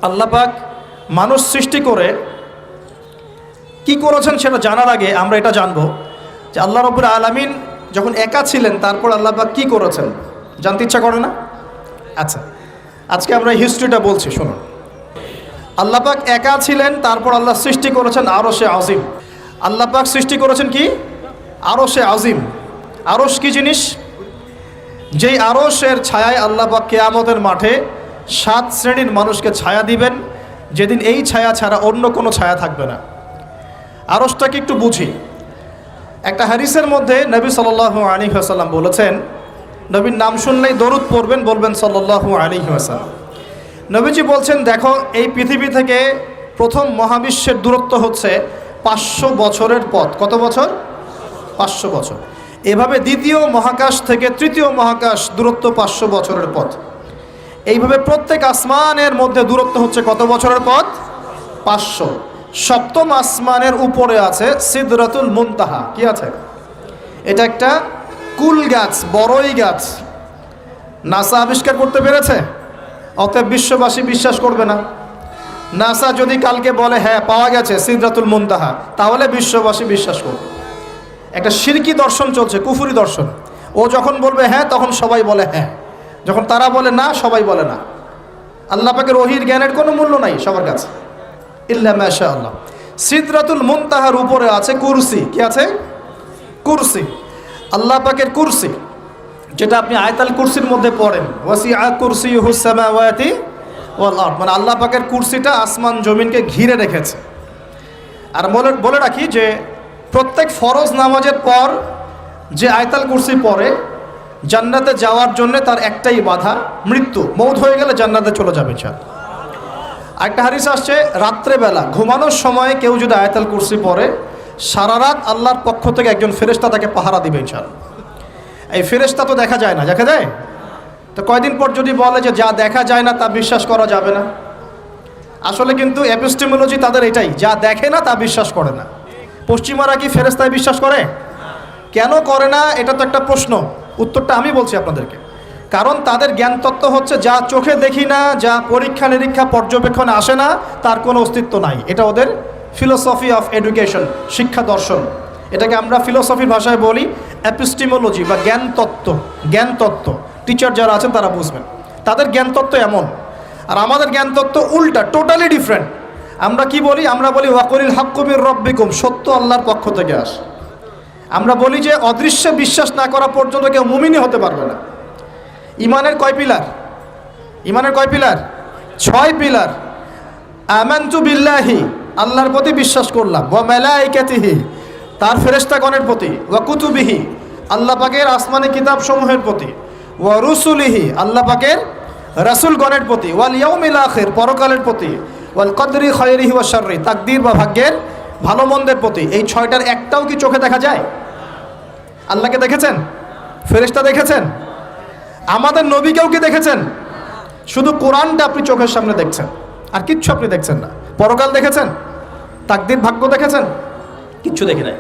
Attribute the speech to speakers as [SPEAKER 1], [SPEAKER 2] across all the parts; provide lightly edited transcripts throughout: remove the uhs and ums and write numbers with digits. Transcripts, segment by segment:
[SPEAKER 1] আল্লাহ পাক মানুষ সৃষ্টি করে কি করেছেন সেটা জানার আগে আমরা এটা জানবো যে আল্লাহ রাব্বুল আলামিন যখন একা ছিলেন তারপর আল্লাহ পাক কী করেছেন জানতে ইচ্ছা করে না? আচ্ছা, আজকে আমরা হিস্ট্রিটা বলছি, শুনুন। আল্লাহ পাক একা ছিলেন, তারপর আল্লাহ সৃষ্টি করেছেন আরশে আজিম। আল্লাহ পাক সৃষ্টি করেছেন কি? আরশে আজিম। আরশ কি জিনিস? যেই আরশের ছায়ায় আল্লাহ পাক কিয়ামতের মাঠে 7 শ্রেণীর মানুষকে ছায়া দিবেন, যেদিন এই ছায়া ছাড়া অন্য কোনো ছায়া থাকবে না। আরশটাকে একটু বুঝি। একটা হাদিসের মধ্যে নবী সাল্লাল্লাহু আলাইহি ওয়াসাল্লাম বলেছেন, নবীর নাম শুনলেই দরুদ পড়বেন, বলবেন সাল্লাল্লাহু আলাইহি ওয়াসাল্লাম। নবীজি বলছেন, দেখো এই পৃথিবী থেকে প্রথম মহাবিশ্বের দূরত্ব হচ্ছে 500 বছরের পথ। কত বছর? 500 বছর। এভাবে দ্বিতীয় মহাকাশ থেকে তৃতীয় মহাকাশ দূরত্ব 500 বছরের পথ। এইভাবে প্রত্যেক আসমানের মধ্যে দূরত্ব হচ্ছে কত বছরের পথ? 500। সপ্তম আসমানের উপরে আছে সিদরাতুল মুনতাহা। কি আছে? এটা একটা কুল গাছ, বড়ই গাছ। নাসা আবিষ্কার করতে পেরেছে, অতএব বিশ্ববাসী বিশ্বাস করবে না। নাসা যদি কালকে বলে হ্যাঁ পাওয়া গেছে সিদরাতুল মুনতাহা, তাহলে বিশ্ববাসী বিশ্বাস করবে। একটা শিরকি দর্শন চলছে, কুফরি দর্শন। ও যখন বলবে হ্যাঁ, তখন সবাই বলে হ্যাঁ, যখন তারা বলে না, সবাই বলে না। আল্লাহ পাকের ওহীর জ্ঞানের কোনো মূল্য নাই সবার কাছে, ইল্লা মাশাআল্লাহ। সিদরাতুল মুনতাহার উপরে আছে কুরসি। কি আছে? কুরসি। আল্লাহ পাকের কুরসি, যেটা আপনি আয়াতুল কুরসির মধ্যে পড়েন, ওয়াসিআ কুরসিয়ুহুস সামাওয়াতি ওয়াল আরদ, মানে আল্লাহ পাকের কুরসিটা আসমান জমিনকে ঘিরে রেখেছে। আর বলে রাখি যে প্রত্যেক ফরজ নামাজের পর যে আয়াতুল কুরসি পড়ে, জান্নাতে যাওয়ার জন্য তার একটাই বাধা, মৃত্যু। মৌত হয়ে গেলে জান্নাতে চলে যাবে ইনশাআল্লাহ। একটা হাদিস আসছে, রাত্রেবেলা ঘুমানোর সময় কেউ যদি আয়াতুল কুরসি পড়ে, সারা রাত আল্লাহর পক্ষ থেকে একজন ফেরেশতা তাকে পাহারা দিবে ইনশাআল্লাহ। এই ফেরেশতা তো দেখা যায় না, দেখা যায়? তো কয়দিন পর যদি বলে যে যা দেখা যায় না তা বিশ্বাস করা যাবে না, আসলে কিন্তু এপিস্টেমোলজি তাদের এটাই, যা দেখে না তা বিশ্বাস করে না। পশ্চিমারা কি ফেরেশতায় বিশ্বাস করে? কেন করে না? এটা তো একটা প্রশ্ন, উত্তরটা আমি বলছি আপনাদেরকে। কারণ তাদের জ্ঞান তত্ত্ব হচ্ছে যা চোখে দেখি না, যা পরীক্ষা নিরীক্ষা পর্যবেক্ষণে আসে না, তার কোনো অস্তিত্ব নাই। এটা ওদের ফিলোসফি অফ এডুকেশন, শিক্ষা দর্শন। এটাকে আমরা ফিলোসফির ভাষায় বলি এপিস্টেমোলজি বা জ্ঞান তত্ত্ব। জ্ঞান তত্ত্ব টিচার যারা আছেন তারা বুঝবেন, তাদের জ্ঞান তত্ত্ব এমন। আর আমাদের জ্ঞান তত্ত্ব উল্টা, টোটালি ডিফারেন্ট। আমরা কি বলি? আমরা বলি ওয়াকুলিল হাক্কু মির রাব্বিকুম, সত্য আল্লাহর পক্ষ থেকে আসে। আমরা বলি যে অদৃশ্যে বিশ্বাস না করা পর্যন্ত কেউ মুমিনই হতে পারবে না। ইমানের কয় পিলার? ইমানের কয় পিলার? 6 পিলার। আমানতু বিল্লাহি, আল্লাহর প্রতি বিশ্বাস করলাম, ওয়া মালাইকাতিহি, তার ফেরেশতাগণের প্রতি, ওয়া কুতুবিহি, আল্লাহ পাকের আসমানি কিতাব সমূহের প্রতি, ওয়া রুসুলিহি, আল্লাহ পাকের রাসূলগণের প্রতি, ওয়াল ইয়াউমিল আখির, পরকালের প্রতি, ওয়াল কদরি খায়রিহি ওয়া শাররি, তাকদীর বা ভাগ্যের ভালো মন্দের প্রতি। এই 6টার একটাও কি চোখে দেখা যায়? আল্লাহকে দেখেছেন? ফেরেশতা দেখেছেন? আমাদের নবীকেও কি দেখেছেন? শুধু কোরআনটা আপনি চোখের সামনে দেখছেন, আর কিচ্ছু আপনি দেখছেন না। পরকাল দেখেছেন? তাকদীর ভাগ্য দেখেছেন? কিচ্ছু দেখি নাই।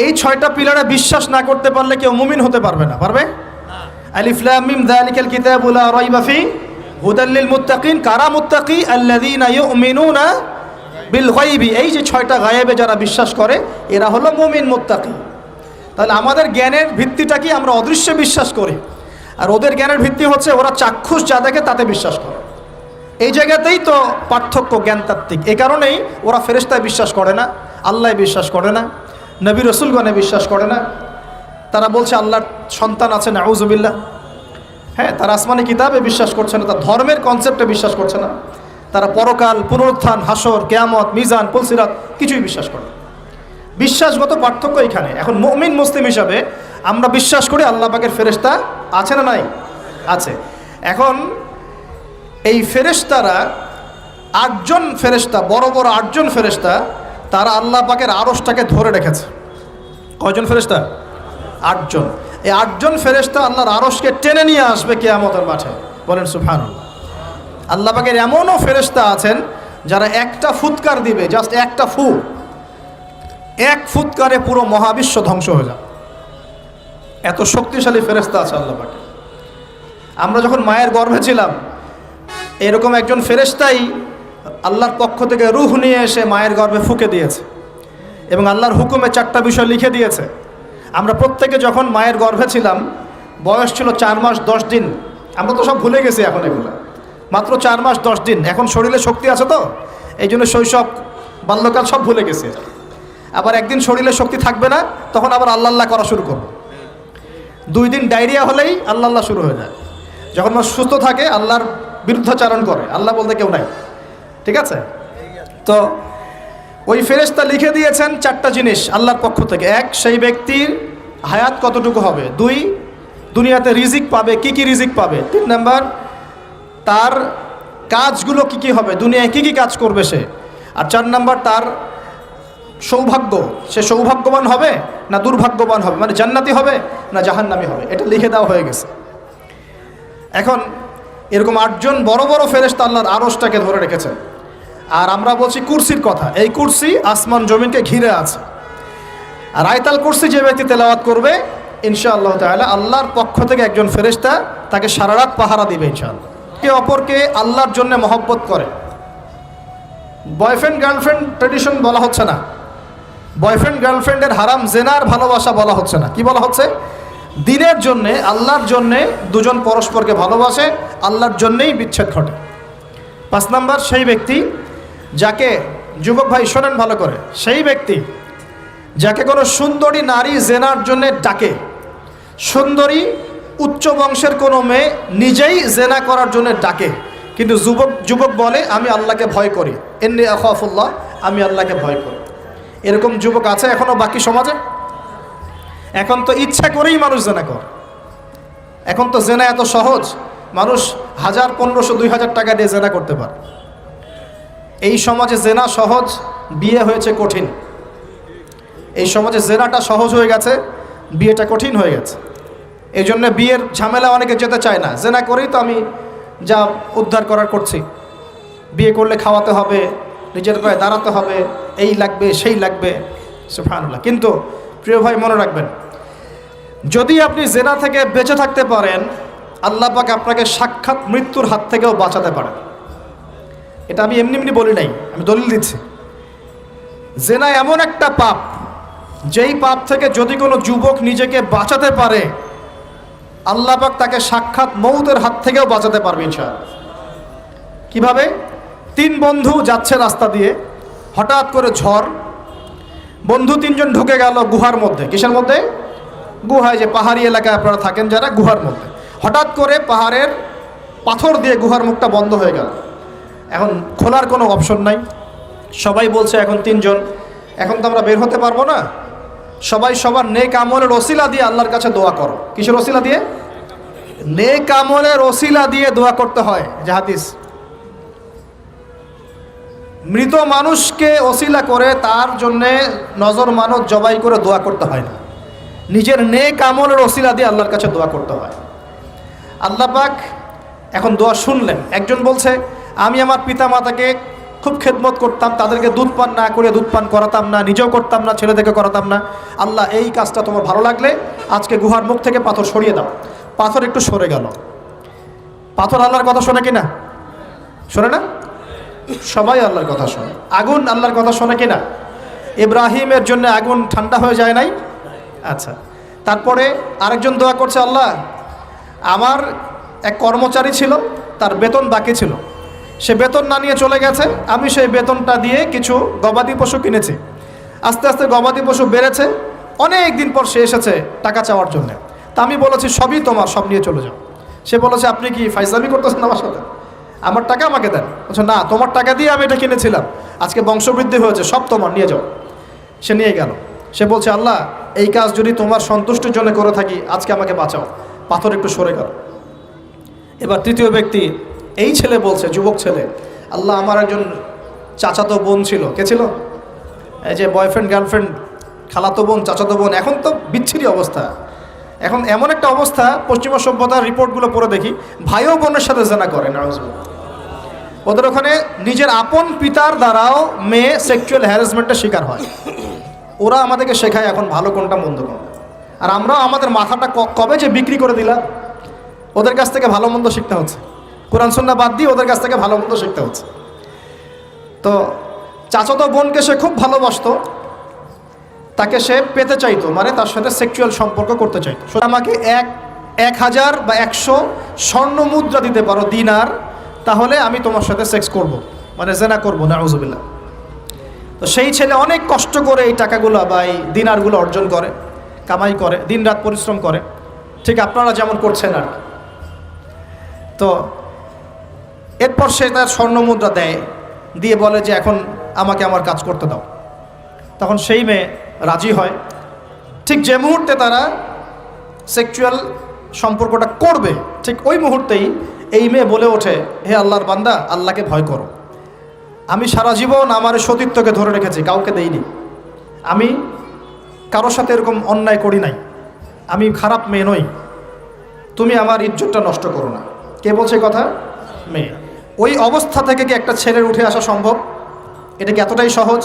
[SPEAKER 1] এই 6টা পিলারে বিশ্বাস না করতে পারলে কেউ মুমিন হতে পারবে না। পারবে? আলিফ লাম মিম যালিকাল কিতাবু লা রাইবা ফি হুদাল লিল মুত্তাকিন। কারা মুত্তাকি? আল্লাযীনা ইউমিনুনা বিল গায়বি। এই যে 6টা গায়েবে যারা বিশ্বাস করে, এরা হলো মুমিন, মুত্তাকি। তাহলে আমাদের জ্ঞানের ভিত্তিটা কি? আমরা অদৃশ্যে বিশ্বাস করি। আর ওদের জ্ঞানের ভিত্তি হচ্ছে ওরা চাক্ষুষ যা দেখে তাতে বিশ্বাস করে। এই জায়গাতেই তো পার্থক্য জ্ঞানতাত্ত্বিক। এই কারণেই ওরা ফেরেশতায় বিশ্বাস করে না, আল্লাহ বিশ্বাস করে না, নবী রসুলগণে বিশ্বাস করে না। তারা বলছে আল্লাহর সন্তান আছে, নাউজুবিল্লাহ। হ্যাঁ, তারা আসমানি কিতাবে বিশ্বাস করছে না, তার ধর্মের কনসেপ্টে বিশ্বাস করছে না। তারা পরকাল, পুনরুত্থান, হাসর, কিয়ামত, মিজান, পুলসিরাত কিছুই বিশ্বাস করে না। বিশ্বাসগত পার্থক্য এখানে। এখন মুমিন মুসলিম হিসাবে আমরা বিশ্বাস করি আল্লাহ পাকের ফেরেশতা আছে না নাই? আছে। এখন এই ফেরেশতারা 8জন ফেরেশতা, বড় বড় 8জন ফেরেশতা, তারা আল্লাহ পাকের আরশটাকে ধরে রেখেছে। কয়জন ফেরেশতা? 8জন। এই 8জন ফেরেশতা আল্লাহর আরশকে টেনে নিয়ে আসবে কিয়ামতের মাঠে। বলেন সুবহানাল্লাহ। আল্লাহ পাকের এমনও ফেরেশতা আছেন যারা একটা ফুৎকার দিবে, জাস্ট একটা ফু, এক ফুৎকারে পুরো মহাবিশ্ব ধ্বংস হয়ে যাবে। এত শক্তিশালী ফেরেশতা আছে আল্লাহ পাকে। আমরা যখন মায়ের গর্ভে ছিলাম, এরকম একজন ফেরেশতাই আল্লাহর পক্ষ থেকে রূহ নিয়ে এসে মায়ের গর্ভে ফুঁকে দিয়েছে এবং আল্লাহর হুকুমে 4টা বিষয় লিখে দিয়েছে। আমরা প্রত্যেকে যখন মায়ের গর্ভে ছিলাম, বয়স ছিল 4 মাস 10 দিন। আমরা তো সব ভুলে গেছি এখন এগুলো, মাত্র 4 মাস 10 দিন। এখন শরীরে শক্তি আছে তো, এই জন্য শৈশব বাল্যকাল সব ভুলে গেছি। আবার একদিন শরীরে শক্তি থাকবে না, তখন আবার আল্লাহ আল্লাহ করা শুরু করবো। 2 দিন ডায়রিয়া হলেই আল্লাহ আল্লাহ শুরু হয়ে যায়। যখন মানুষ সুস্থ থাকে আল্লাহর বিরুদ্ধাচারণ করে, আল্লাহ বলতে কেউ নাই। ঠিক আছে? তো ওই ফেরেশতা লিখে দিয়েছেন 4টা জিনিস আল্লাহর পক্ষ থেকে। 1, সেই ব্যক্তির হায়াত কতটুকু হবে। 2, দুনিয়াতে রিজিক পাবে, কি কি রিজিক পাবে। 3 নাম্বার, তার কাজগুলো কি কি হবে, দুনিয়ায় কি কি কাজ করবে সে। আর 4 নাম্বার, তার সৌভাগ্য, সে সৌভাগ্যবান হবে না দুর্ভাগ্যবান হবে, মানে জান্নাতি হবে না জাহান্নামী হবে। এটা লিখে দেওয়া হয়ে গেছে। এখন এরকম 8 জন বড় বড় ফেরেশতা আল্লাহর আরশটাকে ধরে রেখেছেন। আর আমরা বলছি কুরসির কথা। এই কুরসি আসমান জমিনকে ঘিরে আছে। আর আয়াতুল কুরসি যে ব্যক্তি তেলাওয়াত করবে, ইনশাআল্লাহ তাআলা আল্লাহর পক্ষ থেকে একজন ফেরেশতা তাকে সারা রাত পাহারা দিবে ইনশাআল্লাহ। একে অপরকে আল্লাহর জন্য মহব্বত করে। বয়ফ্রেন্ড গার্লফ্রেন্ড ট্রেডিশন বলা হচ্ছে না। বয়ফ্রেন্ড গার্লফ্রেন্ডের হারাম জেনার ভালোবাসা বলা হচ্ছে না। কি বলা হচ্ছে? দিনের জন্যে, আল্লাহর জন্যে দুজন পরস্পরকে ভালোবাসে, আল্লাহর জন্যেই বিচ্ছেদ ঘটে। 5 নাম্বার, সেই ব্যক্তি যাকে, যুবক ভাই শোনেন ভালো করে, সেই ব্যক্তি যাকে কোনো সুন্দরী নারী জেনার জন্যে ডাকে। সুন্দরী উচ্চ বংশের কোনো মেয়ে নিজেই জেনা করার জন্য ডাকে, কিন্তু যুবক বলে আমি আল্লাহকে ভয় করি, ইন্নী আখাফুল্লাহ, আমি আল্লাহকে ভয় করি। এরকম যুবক আছে এখনো বাকি সমাজে? এখন তো ইচ্ছা করেই মানুষ জেনা করে। এখন তো জেনা এত সহজ, মানুষ 1000, 1500, 2000 টাকা দিয়ে জেনা করতে পারে। এই সমাজে জেনা সহজ, বিয়ে হয়েছে কঠিন। এই সমাজে জেনাটা সহজ হয়ে গেছে, বিয়েটা কঠিন হয়ে গেছে। এই জন্য বিয়ের ঝামেলা অনেকে যেতে চায় না। জেনা করেই তো আমি যা উদ্ধার করার করছি। বিয়ে করলে খাওয়াতে হবে, নিজের পায়ে দাঁড়াতে হবে, এই লাগবে সেই লাগবে, সুবহানাল্লাহ। কিন্তু প্রিয় ভাই মনে রাখবেন, যদি আপনি জেনা থেকে বেঁচে থাকতে পারেন, আল্লাহ পাক আপনাকে সাক্ষাৎ মৃত্যুর হাত থেকেও বাঁচাতে পারেন। এটা আমি এমনি এমনি বলি নাই, আমি দলিল দিচ্ছি। জেনা এমন একটা পাপ, যেই পাপ থেকে যদি কোনো যুবক নিজেকে বাঁচাতে পারে, আল্লাহ পাক তাকে সাক্ষাৎ মৌতের হাত থেকেও বাঁচাতে পারবে ইনশাআল্লাহ। কিভাবে? 3 বন্ধু যাচ্ছে রাস্তা দিয়ে, হঠাৎ করে ঝড়, বন্ধু 3 জন ঢুকে গেল গুহার মধ্যে। কিসের মধ্যে? গুহায়, যে পাহাড়ি এলাকায় আপনারা থাকেন যারা, গুহার মধ্যে। হঠাৎ করে পাহাড়ের পাথর দিয়ে গুহার মুখটা বন্ধ হয়ে গেল। এখন খোলার কোনো অপশন নাই। সবাই বলছে এখন 3 জন, এখন তো আমরা বের হতে পারবো না, সবাই সবার নেক আমলের ওসিলা দিয়ে আল্লাহর কাছে দোয়া করো। কিসের ওসিলা দিয়ে? নেক আমলের ওসিলা দিয়ে দোয়া করতে হয়। যে হাদিস, মৃত মানুষকে ওসিলা করে তার জন্যে নজর মানত জবাই করে দোয়া করতে হয় না, নিজের নেক আমলের ওসিলা দিয়ে আল্লাহর কাছে দোয়া করতে হয়। আল্লাহ পাক এখন দোয়া শুনলেন। একজন বলছে আমি আমার পিতা মাতাকে খুব খেদমত করতাম, তাদেরকে দুধ পান না করে দুধ পান করাতাম না, নিজেও করতাম না, ছেলেদেরকে করাতাম না। আল্লাহ এই কাজটা তোমার ভালো লাগলে আজকে গুহার মুখ থেকে পাথর সরিয়ে দাও। পাথর একটু সরে গেল। পাথর আল্লাহর কথা শোনে কিনা? শোনে না? সবাই আল্লাহর কথা শোনে। আগুন আল্লাহর কথা শোনে কিনা? ইব্রাহিমের জন্য আগুন ঠান্ডা হয়ে যায় নাই? আচ্ছা, তারপরে আরেকজন দোয়া করছে, আল্লাহ আমার এক কর্মচারী ছিল, তার বেতন বাকি ছিল, সে বেতন না নিয়ে চলে গেছে, আমি সেই বেতনটা দিয়ে কিছু গবাদি পশু কিনেছি। আস্তে আস্তে গবাদি পশু বেড়েছে, অনেক দিন পর সে এসেছে টাকা চাওয়ার জন্য। তা আমি বলেছি সবই তোমার, সব নিয়ে চলে যাও। সে বলেছে আপনি কি ফাইজলামি করতেছেন আমার সাথে? আমার টাকা আমাকে দেন। বলছে না, তোমার টাকা দিয়ে আমি এটা কিনেছিলাম, আজকে বংশবৃদ্ধি হয়েছে, সব তোমার, নিয়ে যাও। সে নিয়ে গেল। সে বলছে আল্লাহ এই কাজ যদি তোমার সন্তুষ্টির জন্য করে থাকি, আজকে আমাকে বাঁচাও। পাথর একটু সরে গেল। এবার তৃতীয় ব্যক্তি, এই ছেলে বলছে, যুবক ছেলে, আল্লাহ আমার একজন চাচাতো বোন ছিল। কে ছিল? এই যে বয়ফ্রেন্ড গার্লফ্রেন্ড, খালাতো বোন, চাচাতো বোন, এখন তো বিচ্ছিরি অবস্থা। এখন এমন একটা অবস্থা, পশ্চিমা সভ্যতার রিপোর্টগুলো পড়ে দেখি, ভাইও বোনের সাথে জেনা করে। ওদের ওখানে নিজের আপন পিতার দ্বারাও মেয়ে সেক্সুয়াল হ্যারাসমেন্টের শিকার হয়। ওরা আমাদেরকে শেখায় এখন ভালো কোনটা মন্দ কোনটা, আর আমরাও আমাদের মাথাটা কবে যে বিক্রি করে দিলাম, ওদের কাছ থেকে ভালো মন্দ শিখতে হচ্ছে। কোরআন সুন্নাহ বাদ দিয়ে ওদের কাছ থেকে ভালো মন্দ শিখতে হচ্ছে। তো চাচাতো বোনকে সে খুব ভালোবাসতো, তাকে সে পেতে চাইতো, মানে তার সাথে সেক্সুয়াল সম্পর্ক করতে চাইতো। আমাকে 1000 বা 100 স্বর্ণ মুদ্রা দিতে পারো, দিনার, তাহলে আমি তোমার সাথে সেক্স করব, মানে জেনা করবো, নাউজুবিল্লাহ। তো সেই ছেলে অনেক কষ্ট করে এই টাকাগুলো বা এই দিনারগুলো অর্জন করে, কামাই করে, দিনরাত পরিশ্রম করে, ঠিক আপনারা যেমন করছেন আর কি। তো এরপর সে তার স্বর্ণ মুদ্রা দেয়, দিয়ে বলে যে এখন আমাকে আমার কাজ করতে দাও। তখন সেই মেয়ে রাজি হয়। ঠিক যে মুহূর্তে তারা সেক্সুয়াল সম্পর্কটা করবে, ঠিক ওই মুহূর্তেই এই মেয়ে বলে ওঠে, হে আল্লাহর বান্দা, আল্লাহকে ভয় করো। আমি সারা জীবন আমার সতীত্বকে ধরে রেখেছি, কাউকে দেইনি, আমি কারোর সাথে এরকম অন্যায় করি নাই, আমি খারাপ মেয়ে নই, তুমি আমার ইজ্জতটা নষ্ট করো না। কে বলছে কথা? মেয়ে। ওই অবস্থা থেকে কি একটা ছেলের উঠে আসা সম্ভব? এটা কি এতটাই সহজ?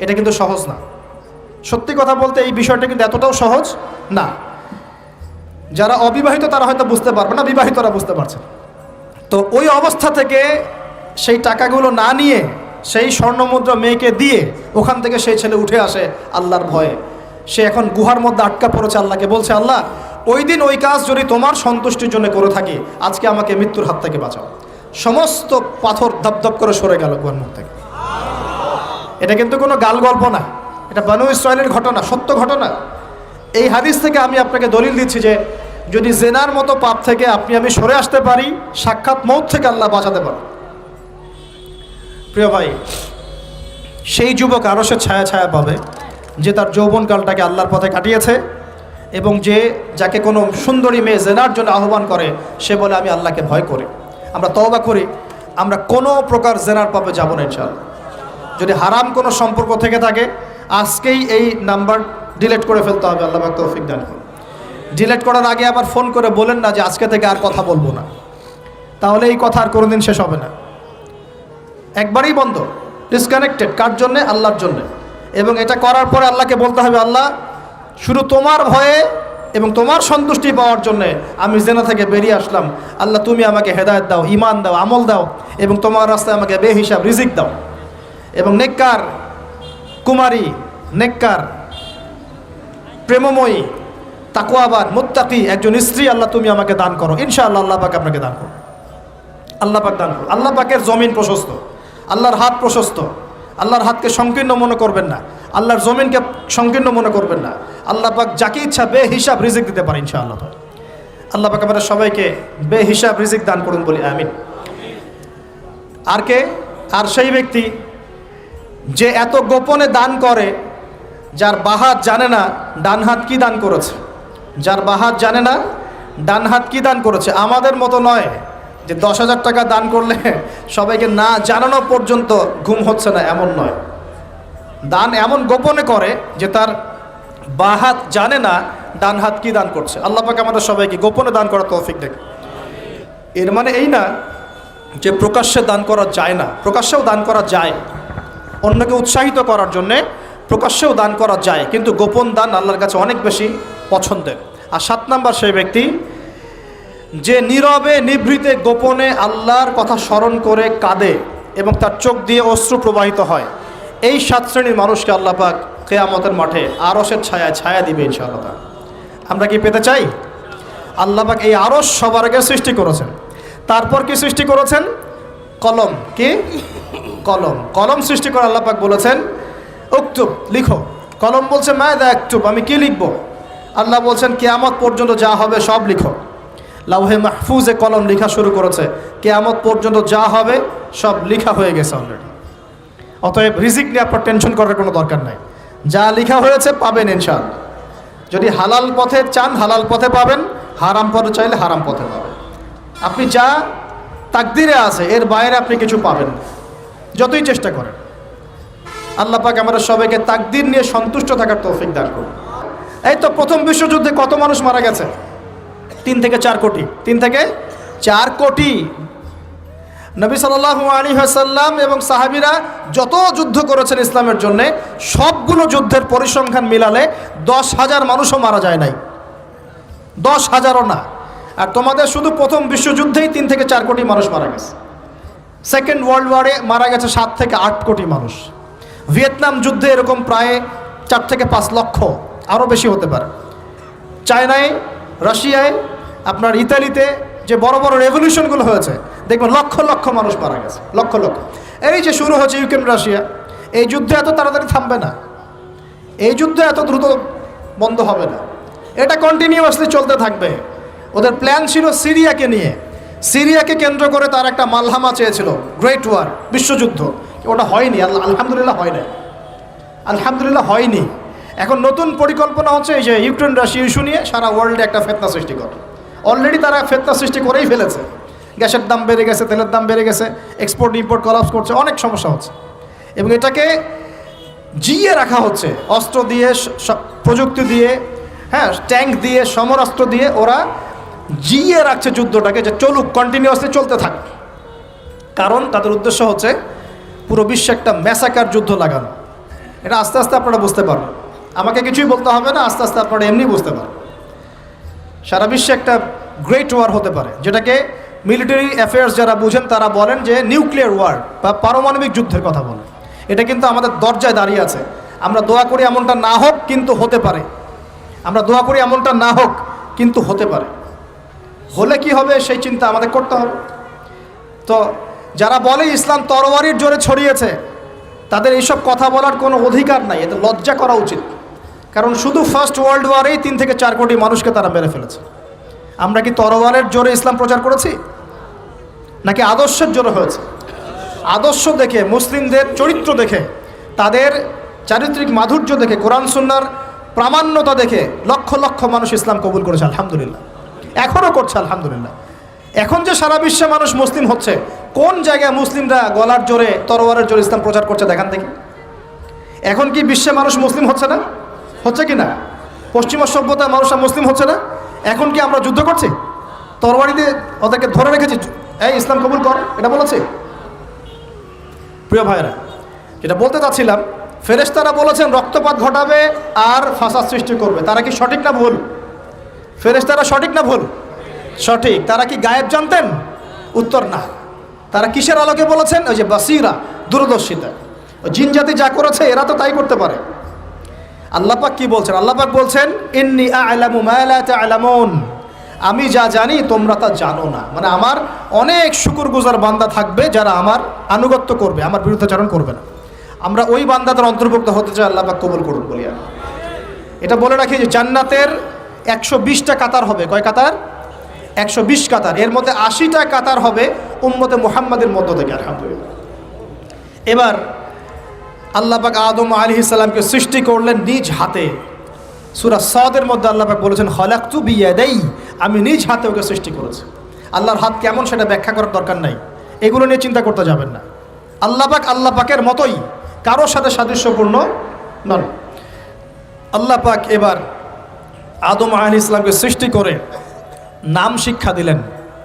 [SPEAKER 1] এটা কিন্তু সহজ না। সত্যি কথা বলতে এই বিষয়টা কিন্তু এতটাও সহজ না। যারা অবিবাহিত তারা হয়তো বুঝতে পারবে না, বিবাহিতরা বুঝতে পারছে। তো ওই অবস্থা থেকে সেই টাকাগুলো না নিয়ে সেই স্বর্ণমুদ্রা মেয়েকে দিয়ে ওখান থেকে সেই ছেলে উঠে আসে আল্লাহর ভয়ে। সে এখন গুহার মধ্যে আটকা পড়েছে, আল্লাহকে বলছে, আল্লাহ ওই দিন ওই কাজ যদি তোমার সন্তুষ্টির জন্য করে থাকি, আজকে আমাকে মৃত্যুর হাত থেকে বাঁচাও। সমস্ত পাথর ধপধপ করে সরে গেল গুহার মুখ থেকে। এটা কিন্তু কোনো গাল গল্প না, এটা বনু ইসরাইলের ঘটনা, সত্য ঘটনা। এই হাদিস থেকে আমি আপনাকে দলিল দিচ্ছি যে যদি জেনার মতো পাপ থেকে আমি সরে আসতে পারি, সাক্ষাৎ মৌত থেকে আল্লাহ বাঁচাতে পারে। প্রিয় ভাই, সেই যুবক আরো সে ছায়া ছায়া পাবে যে তার যৌবনকালটাকে আল্লাহর পথে কাটিয়েছে, এবং যাকে কোনো সুন্দরী মেয়ে জেনার জন্য আহ্বান করে, সে বলে আমি আল্লাহকে ভয় করি। আমরা তওবা করি, আমরা কোনো প্রকার জেনার পাপে যাব না ইনশাআল্লাহ। যদি হারাম কোনো সম্পর্ক থেকে থাকে, আজকেই এই নাম্বার ডিলিট করে ফেলতে হবে। আল্লাহ পাক তৌফিক দান করুন। ডিলিট করার আগে আবার ফোন করে বলেন না যে আজকে থেকে আর কথা বলবো না, তাহলে এই কথা আর কোনোদিন শেষ হবে না। একবারই বন্ধ, ডিসকানেক্টেড। কার জন্যে? আল্লাহর জন্যে। এবং এটা করার পরে আল্লাহকে বলতে হবে, আল্লাহ শুধু তোমার ভয়ে এবং তোমার সন্তুষ্টি পাওয়ার জন্যে আমি জেনা থেকে বেরিয়ে আসলাম। আল্লাহ তুমি আমাকে হেদায়েত দাও, ঈমান দাও, আমল দাও, এবং তোমার রাস্তায় আমাকে বেহিসাব রিজিক দাও, এবং নেককার কুমারী, নেককার প্রেমময়ী, তাকওয়াবান, মুত্তাকি একজন স্ত্রী আল্লাহ তুমি আমাকে দান করো। ইনশাআল্লাহ আল্লাহ পাক আপনাকে দান করো। আল্লাহ পাক দান করো। আল্লাহ পাকের জমিন প্রশস্ত, আল্লাহর হাত প্রশস্ত। আল্লাহর হাতকে সংকীর্ণ মনে করবেন না, আল্লাহর জমিনকে সংকীর্ণ মনে করবেন না। আল্লাহ পাক যাকে ইচ্ছা বেহিসাব রিজিক দিতে পারে ইনশাআল্লাহ। আল্লাহ পাক আমাদের সবাইকে বেহিসাব রিজিক দান করুন বলি আমিন। আর সেই ব্যক্তি যে এত গোপনে দান করে, যার বাহাত জানে না ডান হাত কি দান করেছে, যার বাহাত জানে না ডান হাত কি দান করেছে। আমাদের মতো নয় যে 10,000 টাকা দান করলে সবাইকে না জানানো পর্যন্ত ঘুম হচ্ছে না, এমন নয়। দান এমন গোপনে করে যে তার বাহাত জানে না ডান হাত কি দান করছে। আল্লাহ পাক আমাদের সবাইকে গোপনে দান করার তৌফিক দেয়। এর মানে এই না যে প্রকাশ্যে দান করা যায় না, প্রকাশ্যেও দান করা যায়। অন্যকে উৎসাহিত করার জন্যে প্রকাশ্যেও দান করা যায়, কিন্তু গোপন দান আল্লাহর কাছে অনেক বেশি পছন্দের। আর 7 নাম্বার সেই ব্যক্তি যে নীরবে নিভৃতে গোপনে আল্লাহর কথা স্মরণ করে কাঁদে এবং তার চোখ দিয়ে অশ্রু প্রবাহিত হয়। এই 7 শ্রেণীর মানুষকে আল্লাহ পাক কিয়ামতের মাঠে আরশের ছায়ায় ছায়া দিবে ইনশাআল্লাহ। আমরা কি পেতে চাই? আল্লাহ পাক এই আরশ সবার আগে সৃষ্টি করেছেন। তারপর কি সৃষ্টি করেছেন? কলম। কি? কলম। কলম সৃষ্টি করে আল্লাহ পাক বলেছেন উক্তুব, লিখো। কলম বলছে মাযা আক্তুব, আমি কি লিখবো? আল্লাহ বলছেন কিয়ামত পর্যন্ত যা হবে সব লিখো। লাউহে মাহফুজে কলম লেখা শুরু করেছে, কিয়ামত পর্যন্ত যা হবে সব লেখা হয়ে গেছে অলরেডি। অতএব রিজিক নিয়ে আপনার টেনশন করার কোনো দরকার নাই, যা লেখা হয়েছে পাবেন ইনশাআল্লাহ। যদি হালাল পথে চান হালাল পথে পাবেন, হারাম পথে চাইলে হারাম পথে পাবেন। আপনি যা তাকদিরে আছে এর বাইরে আপনি কিছু পাবেন না, যতই চেষ্টা করেন। আল্লাহ পাক আমাদের সবাইকে তাকদির নিয়ে সন্তুষ্ট থাকার তৌফিক দান করুন। এই তো প্রথম বিশ্বযুদ্ধে কত মানুষ মারা গেছে? 3 থেকে 4 কোটি। 3 থেকে 4 কোটি। নবী সাল্লাল্লাহু আলাইহি ওয়াসাল্লাম এবং সাহাবীরা যত যুদ্ধ করেছেন ইসলামের জন্যে, সবগুলো যুদ্ধের পরিসংখ্যান মিলালে 10,000 মানুষও মারা যায় নাই। 10,000ও না। আর তোমাদের শুধু প্রথম বিশ্বযুদ্ধেই 3 থেকে 4 কোটি মানুষ মারা গেছে। সেকেন্ড ওয়ার্ল্ড ওয়ারে মারা গেছে 7 থেকে 8 কোটি মানুষ। ভিয়েতনাম যুদ্ধে এরকম প্রায় 4 থেকে 5 লক্ষ, আরও বেশি হতে পারে। চায়নায়, রাশিয়ায়, আপনার ইতালিতে যে বড় বড় রেভলিউশনগুলো হয়েছে দেখবেন লক্ষ লক্ষ মানুষ মারা গেছে, লক্ষ লক্ষ। এই যে শুরু হচ্ছে ইউক্রেন রাশিয়া, এই যুদ্ধ এত তাড়াতাড়ি থামবে না, এই যুদ্ধ এত দ্রুত বন্ধ হবে না, এটা কন্টিনিউয়াসলি চলতে থাকবে। ওদের প্ল্যান ছিল সিরিয়াকে নিয়ে, সিরিয়াকে কেন্দ্র করে তার একটা মালহামা চেয়েছিল, গ্রেট ওয়ার, বিশ্বযুদ্ধ। ওটা হয়নি, আলহামদুলিল্লাহ হয় না, আলহামদুলিল্লাহ হয়নি। এখন নতুন পরিকল্পনা হচ্ছে এই যে ইউক্রেন রাশিয়া ইস্যু নিয়ে সারা ওয়ার্ল্ডে একটা ফেতনা সৃষ্টি করে। অলরেডি তারা ফেতনা সৃষ্টি করেই ফেলেছে। গ্যাসের দাম বেড়ে গেছে, তেলের দাম বেড়ে গেছে, এক্সপোর্ট ইম্পোর্ট কলাপস করছে, অনেক সমস্যা হচ্ছে। এবং এটাকে জিয়ে রাখা হচ্ছে অস্ত্র দিয়ে, প্রযুক্তি দিয়ে, হ্যাঁ, ট্যাঙ্ক দিয়ে, সমরাস্ত্র দিয়ে ওরা জিয়ে রাখছে যুদ্ধটাকে, যে চলুক, কন্টিনিউয়াসলি চলতে থাক। কারণ তাদের উদ্দেশ্য হচ্ছে পুরো বিশ্বে একটা ম্যাসাকার যুদ্ধ লাগানো। এটা আস্তে আস্তে আপনারা বুঝতে পারবেন, আমাকে কিছুই বলতে হবে না, আস্তে আস্তে আপনারা এমনি বুঝতে পারবেন। সারা বিশ্বে একটা গ্রেট ওয়ার হতে পারে, যেটাকে মিলিটারি অ্যাফেয়ার্স যারা বুঝেন তারা বলেন যে নিউক্লিয়ার ওয়ার বা পারমাণবিক যুদ্ধের কথা বলেন। এটা কিন্তু আমাদের দরজায় দাঁড়িয়ে আছে। আমরা দোয়া করি এমনটা না হোক, কিন্তু হতে পারে। আমরা দোয়া করি এমনটা না হোক, কিন্তু হতে পারে। হলে কি হবে সেই চিন্তা আমাদের করতে হবে। তো যারা বলে ইসলাম তরবারির জোরে ছড়িয়েছে, তাদের এইসব কথা বলার কোনো অধিকার নাই, এতে লজ্জা করা উচিত। কারণ শুধু ফার্স্ট ওয়ার্ল্ড ওয়ারেই 3 থেকে 4 কোটি মানুষকে তারা মেরে ফেলেছে। আমরা কি তরবারের জোরে ইসলাম প্রচার করেছি, নাকি আদর্শের জোরে হয়েছে? আদর্শ দেখে, মুসলিমদের চরিত্র দেখে, তাদের চারিত্রিক মাধুর্য দেখে, কোরআন সুন্নাহর প্রামাণ্যতা দেখে লক্ষ লক্ষ মানুষ ইসলাম কবুল করেছে, আলহামদুলিল্লাহ। এখনও করছে, আলহামদুলিল্লাহ। এখন যে সারা বিশ্বে মানুষ মুসলিম হচ্ছে, কোন জায়গায় মুসলিমরা গলার জোরে, তরবারের জোরে ইসলাম প্রচার করছে দেখান দেখি। এখন কি বিশ্বে মানুষ মুসলিম হচ্ছে না? হচ্ছে কি না? পশ্চিমা সভ্যতার মানুষরা মুসলিম হচ্ছে না? এখন কি আমরা যুদ্ধ করছি? তরবারি দিয়ে ওদেরকে ধরে রেখেছি, এই ইসলাম কবুল কর, এটা বলেছে? প্রিয় ভাইরা, যেটা বলতে চাচ্ছিলাম, ফেরেশতারা বলেছেন রক্তপাত ঘটাবে আর ফাসাদ সৃষ্টি করবে। তারা কি সঠিক না ভুল? ফেরেশতারা সঠিক না ভুল? সঠিক। তারা কি গায়েব জানতেন? উত্তর না। তারা কিসের আলোকে বলেছেন? ওই যে বাসিরা, দূরদর্শিতা। জিন জাতি যা করেছে এরা তো তাই করতে পারে। আল্লাহ পাক কি বলছেন? আল্লাহ পাক বলছেন ইন্নী আ'লামু মা লা তা'লামুন, আমি যা জানি তোমরা তা জানো না। মানে আমার অনেক শুকরগুজার বান্দা থাকবে যারা আমার আনুগত্য করবে, আমার বিরুদ্ধাচরণ করবে না। আমরা ওই বান্দাদের অন্তর্ভুক্ত হতে চাই, আল্লাহ পাক কবুল করুন বলি। এটা বলে রাখি যে জান্নাতের 120টা কাতার হবে। কয় কাতার? 120 কাতার। এর মধ্যে 80টা কাতার হবে উম্মতে মুহাম্মাদের মধ্য থেকে, আলহামদুলিল্লাহ। এবার আল্লাহ পাক আদম আলাইহিস সালামকে সৃষ্টি করলেন নিজ হাতে। সূরা সাদের মধ্যে আল্লাহ পাক বলেছেন খলাকতু বিয়াদাই, আমি নিজ হাতে ওকে সৃষ্টি করেছি। আল্লাহর হাত কেমন সেটা ব্যাখ্যা করার দরকার নাই, এগুলো নিয়ে চিন্তা করতে যাবেন না। আল্লাহ পাকের মতোই, কারোর সাথে সাদৃশ্যপূর্ণ নন। আল্লাহ পাক এবার আদম আলাইহিস সালামকে সৃষ্টি করে নাম শিক্ষা দিলেন।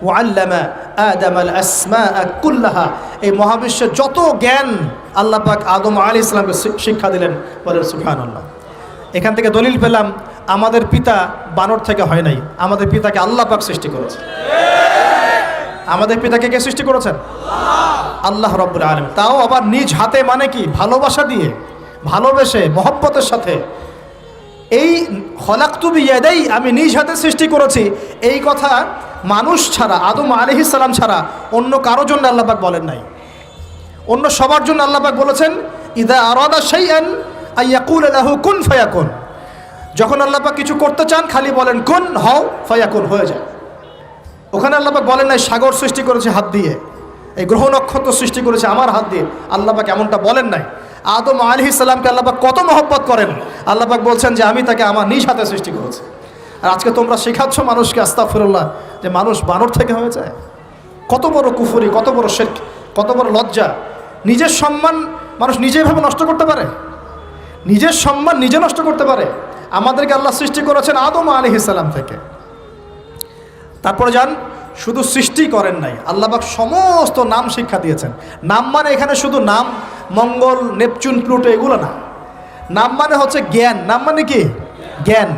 [SPEAKER 1] ওয়াল্লামা আদামাল আসমাআ কুল্লাহা, এই মহাবিশ্বের যত জ্ঞান আল্লাহ পাক আদম আলাইহিস সালামকে শিক্ষা দিলেন। বলেন সুবহানাল্লাহ। এখান থেকে দলিল পেলাম আমাদের পিতা বানর থেকে হয় নাই, আমাদের পিতাকে আল্লাহ পাক সৃষ্টি করেছে। আমাদের পিতাকে কে সৃষ্টি করেছেন? আল্লাহ রাব্বুল আলামিন। তাও আবার নিজ হাতে, মানে কি? ভালোবাসা দিয়ে, ভালোবেসে, মহব্বতের সাথে। এই খলাকতু বিয়াদাই, আমি নিজ হাতে সৃষ্টি করেছি, এই কথা মানুষ ছাড়া, আদম আলাইহিস সালাম ছাড়া অন্য কারো জন্য আল্লাহ পাক বলেন নাই। অন্য সবার জন্য আল্লাহ পাক বলেছেন ইযা আরাদা শাইআন আইয়াকুলা লাহু কুন ফায়াকুন। যখন আল্লাহ পাক কিছু করতে চান খালি বলেন কুন, হও, ফায়াকুন, হয়ে যায়। ওখানে আল্লাহ পাক বলেন নাই সাগর সৃষ্টি করেছে হাত দিয়ে, এই গ্রহ নক্ষত্র সৃষ্টি করেছে আমার হাত দিয়ে, আল্লাহ পাক এমনটা বলেন নাই। আদম আলাইহিস সালামকে আল্লাহ পাক কত মহব্বত করেন, আল্লাহ পাক বলছেন যে আমি তাকে আমার নিজ হাতে সৃষ্টি করেছি। আর আজকে তোমরা শেখাচ্ছ মানুষকে, আস্তাগফিরুল্লাহ, যে মানুষ বানর থেকে হয়ে যায়। কত বড় কুফরি, কত বড় শিরক, কত বড় লজ্জা। নিজের সম্মান মানুষ নিজেভাবে নষ্ট করতে পারে, নিজের সম্মান নিজে নষ্ট করতে পারে। আমাদেরকে আল্লাহ সৃষ্টি করেছেন আদম আলাইহিস সালাম থেকে। তারপরে যান, শুধু সৃষ্টি করেন নাই, আল্লাহ পাক সমস্ত নাম শিক্ষা দিয়েছেন। নাম মানে এখানে শুধু নাম, মঙ্গল, নেপচুন, প্লুটো এগুলো না। নাম মানে হচ্ছে জ্ঞান। নাম মানে কি? জ্ঞান।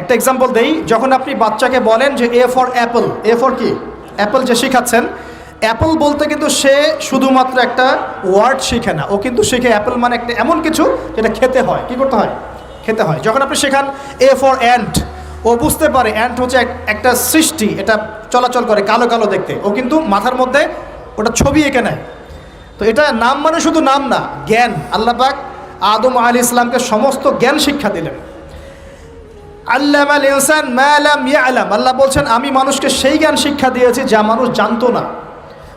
[SPEAKER 1] একটা এক্সাম্পল দেই, যখন আপনি বাচ্চাকে বলেন যে A for Apple, A for কি অ্যাপল যে শেখাচ্ছেন, অ্যাপল বলতে কিন্তু সে শুধুমাত্র একটা ওয়ার্ড শিখে না, ও কিন্তু শিখে অ্যাপল মানে একটা এমন কিছু যেটা খেতে হয়। কি করতে হয়? খেতে হয়। যখন আপনি শেখান এ ফর অ্যান্ট, ও বুঝতে পারে অ্যান্ট হচ্ছে একটা সৃষ্টি, এটা চলাচল করে, কালো কালো দেখতে, ও কিন্তু মাথার মধ্যে ওটা ছবি এঁকে নেয়। তো এটা নাম মানে শুধু নাম না, জ্ঞান। আল্লাহ পাক আদম আলাইহিস সালামকে সমস্ত জ্ঞান শিক্ষা দিলেন। আল্লামাল ইনসান মা লাম ইয়ালাম, আল্লাহ বলছেন আমি মানুষকে সেই জ্ঞান শিক্ষা দিয়েছি যা মানুষ জানতো না।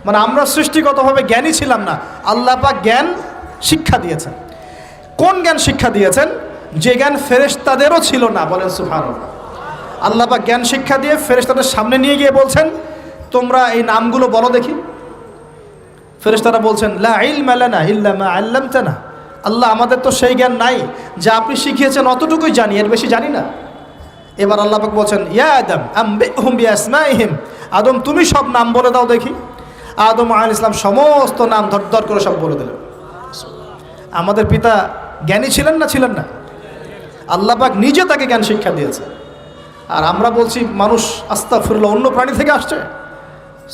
[SPEAKER 1] মানে আমরা সৃষ্টিগতভাবে জ্ঞানী ছিলাম না, আল্লাহ পাক জ্ঞান শিক্ষা দিয়েছেন। কোন জ্ঞান শিক্ষা দিয়েছেন? যে জ্ঞান ফেরেশতাদেরও ছিল না। বলেন সুবহানাল্লাহ। আল্লাহ পাক জ্ঞান শিক্ষা দিয়ে ফেরেশতাদের সামনে নিয়ে গিয়ে বলছেন তোমরা এই নামগুলো বলো দেখি। ফেরেশতারা বলছেন লা ইলমা লানা ইল্লা মা আল্লামতানা, আল্লাহ আমাদের তো সেই জ্ঞান নাই, যা আপনি শিখিয়েছেন অতটুকুই জানি, এর বেশি জানি না। এবার আল্লাহ পাক বলছেন ইয়া আদম আম্বিহুম বিআসমাইহিম, আদম তুমি সব নাম বলে দাও দেখি। আদম আলাইহিস সালাম সমস্ত নাম ধর করে সব বলে দিলেন। আমাদের পিতা জ্ঞানী ছিলেন না? ছিলেন না? আল্লাহ পাক নিজে তাকে জ্ঞান শিক্ষা দিয়েছে। আর আমরা বলছি মানুষ আস্তাগফিরুল্লাহ অন্য প্রাণী থেকে আসছে।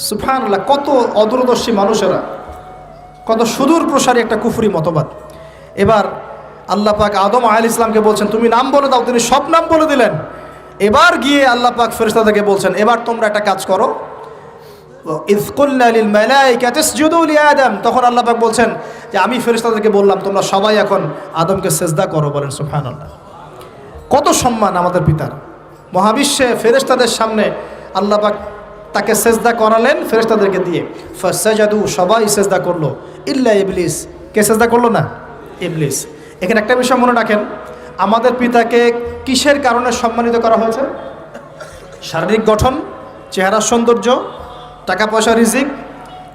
[SPEAKER 1] সুবহানাল্লাহ, কত অদূরদর্শী মানুষেরা, কত সুদূর প্রসারী একটা কুফরি মতবাদ। এবার আল্লাহ পাক আদম আলাইহিস সালামকে বলছেন তুমি নাম বলে দাও, তিনি সব নাম বলে দিলেন। এবার গিয়ে আল্লাহ পাক ফেরেশতাদেরকে বলছেন এবার তোমরা একটা কাজ করো, ইয কুলনা লিল মালাইকাতি ইসজুদু লি আদম, তখন আল্লাহ পাক বলছেন যে আমি ফেরেশতাদেরকে বললাম তোমরা সবাই এখন আদমকে সিজদা করো। বলেন সুবহানাল্লাহ। কত সম্মান আমাদের পিতার। মহাবিশ্বে ফেরেশতাদের সামনে আল্লাহ পাক তাকে সিজদা করালেন ফেরেশতাদেরকে দিয়ে। ফাসাজাদু, সবাই সিজদা করলো, ইল্লা ইবলিস। কে সিজদা করলো না? ইবলিস। এখানে একটা বিষয় মনে রাখেন, আমাদের পিতাকে কিসের কারণে সম্মানিত করা হয়েছে? শারীরিক গঠন, চেহারার সৌন্দর্য, টাকা পয়সা, রিজিক,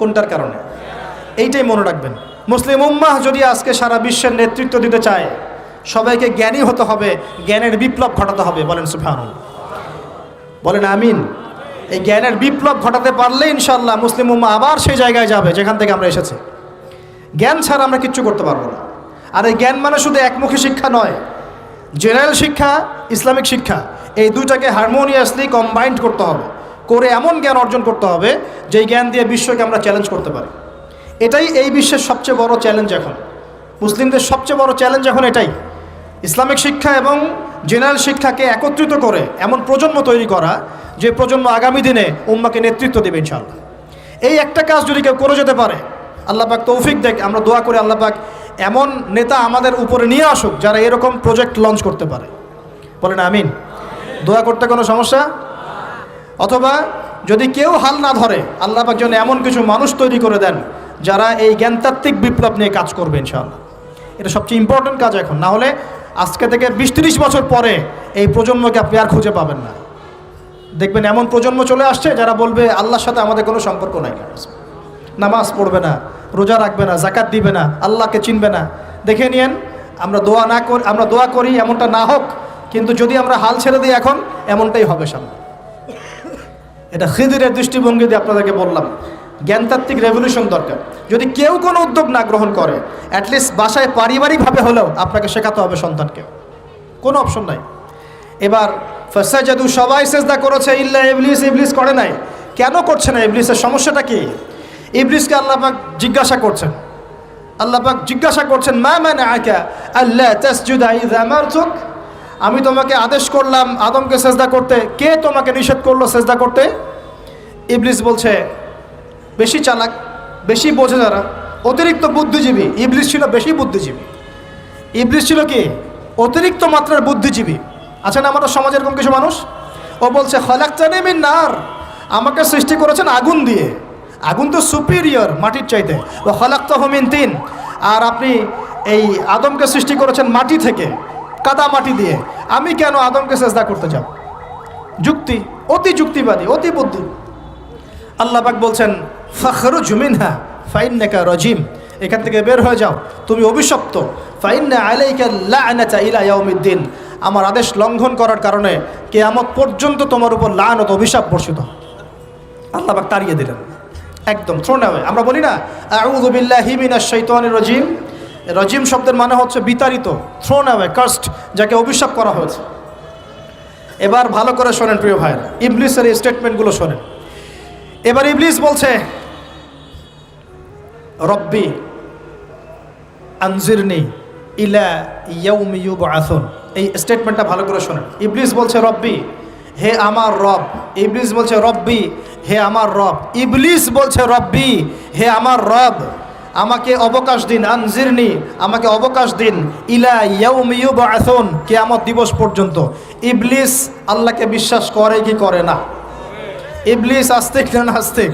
[SPEAKER 1] কোনটার কারণে? এইটাই মনে রাখবেন। মুসলিম উম্মাহ যদি আজকে সারা বিশ্বের নেতৃত্ব দিতে চায়, সবাইকে জ্ঞানী হতে হবে, জ্ঞানের বিপ্লব ঘটাতে হবে। বলেন সুবহানাল্লাহ, বলেন আমিন। এই জ্ঞানের বিপ্লব ঘটাতে পারলে ইনশাআল্লাহ মুসলিম উম্মাহ আবার সেই জায়গায় যাবে যেখান থেকে আমরা এসেছি। জ্ঞান ছাড়া আমরা কিচ্ছু করতে পারবো না। আর এই জ্ঞান মানে শুধু একমুখী শিক্ষা নয়, জেনারেল শিক্ষা, ইসলামিক শিক্ষা, এই দুইটাকে হারমোনিয়াসলি কম্বাইন্ড করতে হবে, করে এমন জ্ঞান অর্জন করতে হবে যেই জ্ঞান দিয়ে বিশ্বকে আমরা চ্যালেঞ্জ করতে পারি। এটাই এই বিশ্বের সবচেয়ে বড় চ্যালেঞ্জ এখন, মুসলিমদের সবচেয়ে বড় চ্যালেঞ্জ এখন এটাই, ইসলামিক শিক্ষা এবং জেনারেল শিক্ষাকে একত্রিত করে এমন প্রজন্ম তৈরি করা যে প্রজন্ম আগামী দিনে উম্মাকে নেতৃত্ব দেবে ইনশাআল্লাহ। এই একটা কাজ যদি কেউ করে যেতে পারে, আল্লাহ পাক তৌফিক দেখ, আমরা দোয়া করি আল্লাহ পাক এমন নেতা আমাদের উপরে নিয়ে আসুক যারা এরকম প্রজেক্ট লঞ্চ করতে পারে। বলেন আমিন। দোয়া করতে কোনো সমস্যা? অথবা যদি কেউ হাল না ধরে, আল্লাহ পাক যেন এমন কিছু মানুষ তৈরি করে দেন যারা এই জ্ঞানতাত্ত্বিক বিপ্লব নিয়ে কাজ করবে ইনশাআল্লাহ। এটা সবচেয়ে ইম্পর্টেন্ট কাজ এখন, না হলে আজকে থেকে 20-30 বছর পরে এই প্রজন্মকে আপনি আর খুঁজে পাবেন না। দেখবেন এমন প্রজন্ম চলে আসছে যারা বলবে আল্লাহর সাথে আমাদের কোনো সম্পর্ক নাই, নামাজ পড়বে না, রোজা রাখবে না, যাকাত দিবে না, আল্লাহকে চিনবে না। দেখে নিয়েন, আমরা দোয়া করি এমনটা না হোক, কিন্তু যদি আমরা হাল ছেড়ে দিই এখন এমনটাই হবে সামনে। এটা খিদিরের দৃষ্টিভঙ্গি দিয়ে আপনাদেরকে বললাম, জ্ঞানতাত্ত্বিক রেভলিউশন দরকার। যদি কেউ কোনো উদ্যোগ না গ্রহণ করে, অ্যাটলিস্ট বাসায় পারিবারিকভাবে হলেও আপনাকে শেখাতে হবে সন্তানকে, কোনো অপশন নাই। এবার ফাসাজাদু, সবাই সেজদা করেছে, ইল্লা ইবলিস, ইবলিস করে নাই। কেন করছে না? ইবলিসের সমস্যাটা কি? ইবলিসকে আল্লাহ পাক জিজ্ঞাসা করছেন, মা মানাআকা আল্লা তাসজুদা ইযা আমারতুক, আমি তোমাকে আদেশ করলাম আদমকে সেজদা করতে, কে তোমাকে নিষেধ করলো সেজদা করতে? ইবলিস বলছে, বেশি চালাক, বেশি বোঝে যারা, অতিরিক্ত বুদ্ধিজীবী। ইবলিস ছিল বেশি বুদ্ধিজীবী। ইবলিস ছিল কি? অতিরিক্ত মাত্রার বুদ্ধিজীবী। আচ্ছা না আমাদের সমাজে এরকম কিছু মানুষ? ও বলছে খলাকতানি মিন নার, আমাকে সৃষ্টি করেছেন আগুন দিয়ে, আগুন তো সুপিরিয়র মাটির চাইতে। ও খলাকতাহু মিন তিন, আর আপনি এই আদমকে সৃষ্টি করেছেন মাটি থেকে, কাদা মাটি দিয়ে, আমি কেন আদমকে সেজদা করতে যাব? যুক্তি, অতি যুক্তিবাদী, অতি বুদ্ধি। আল্লাহ পাক বলছেন ফাখরুজ মিনহা ফাইন্নাকা রাজিম, এখান থেকে বের হয়ে যাও, তুমি অভিশপ্ত। ফাইন্না আলাইকা লা'নাতা ইলা ইয়াউমিদ্দিন, আমার আদেশ লঙ্ঘন করার কারণে কিয়ামত পর্যন্ত তোমার উপর লানত, অভিশাপ বর্ষিত। আল্লাহ পাক তাড়িয়ে দিলেন, একদম থ্রোন অ্যাওয়ে। আমরা বলি না আউযু বিল্লাহি মিনাশ শাইতানির রাজিম, রাজিম শব্দের মানে হচ্ছে বিতাড়িত, থ্রোন অ্যাওয়ে, কার্সড, যাকে অভিশাপ করা হয়েছে। এবার ভালো করে শোনেন প্রিয় ভাইরা, ইবলিসের এই স্টেটমেন্টগুলো শোনেন। এবার ইবলিস বলছে রব্বি আনজিরনি ইলা ইয়াউমি ইউবআসুন। এই স্টেটমেন্টটা ভালো করে শোনেন। ইবলিস বলছে রব্বি, হে আমার রব। ইবলিস বলছে রব্বি, হে আমার রব। ইবলিস বলছে রব্বি, হে আমার রব, আমাকে অবকাশ দিন, আনজিরনি, আমাকে অবকাশ দিন, ইলা ইয়াউমি ইউবআসুন, কিয়ামত দিবস পর্যন্ত। ইবলিস আল্লাহকে বিশ্বাস করে কি করে না? ইবলিস আস্তিক না নাস্তিক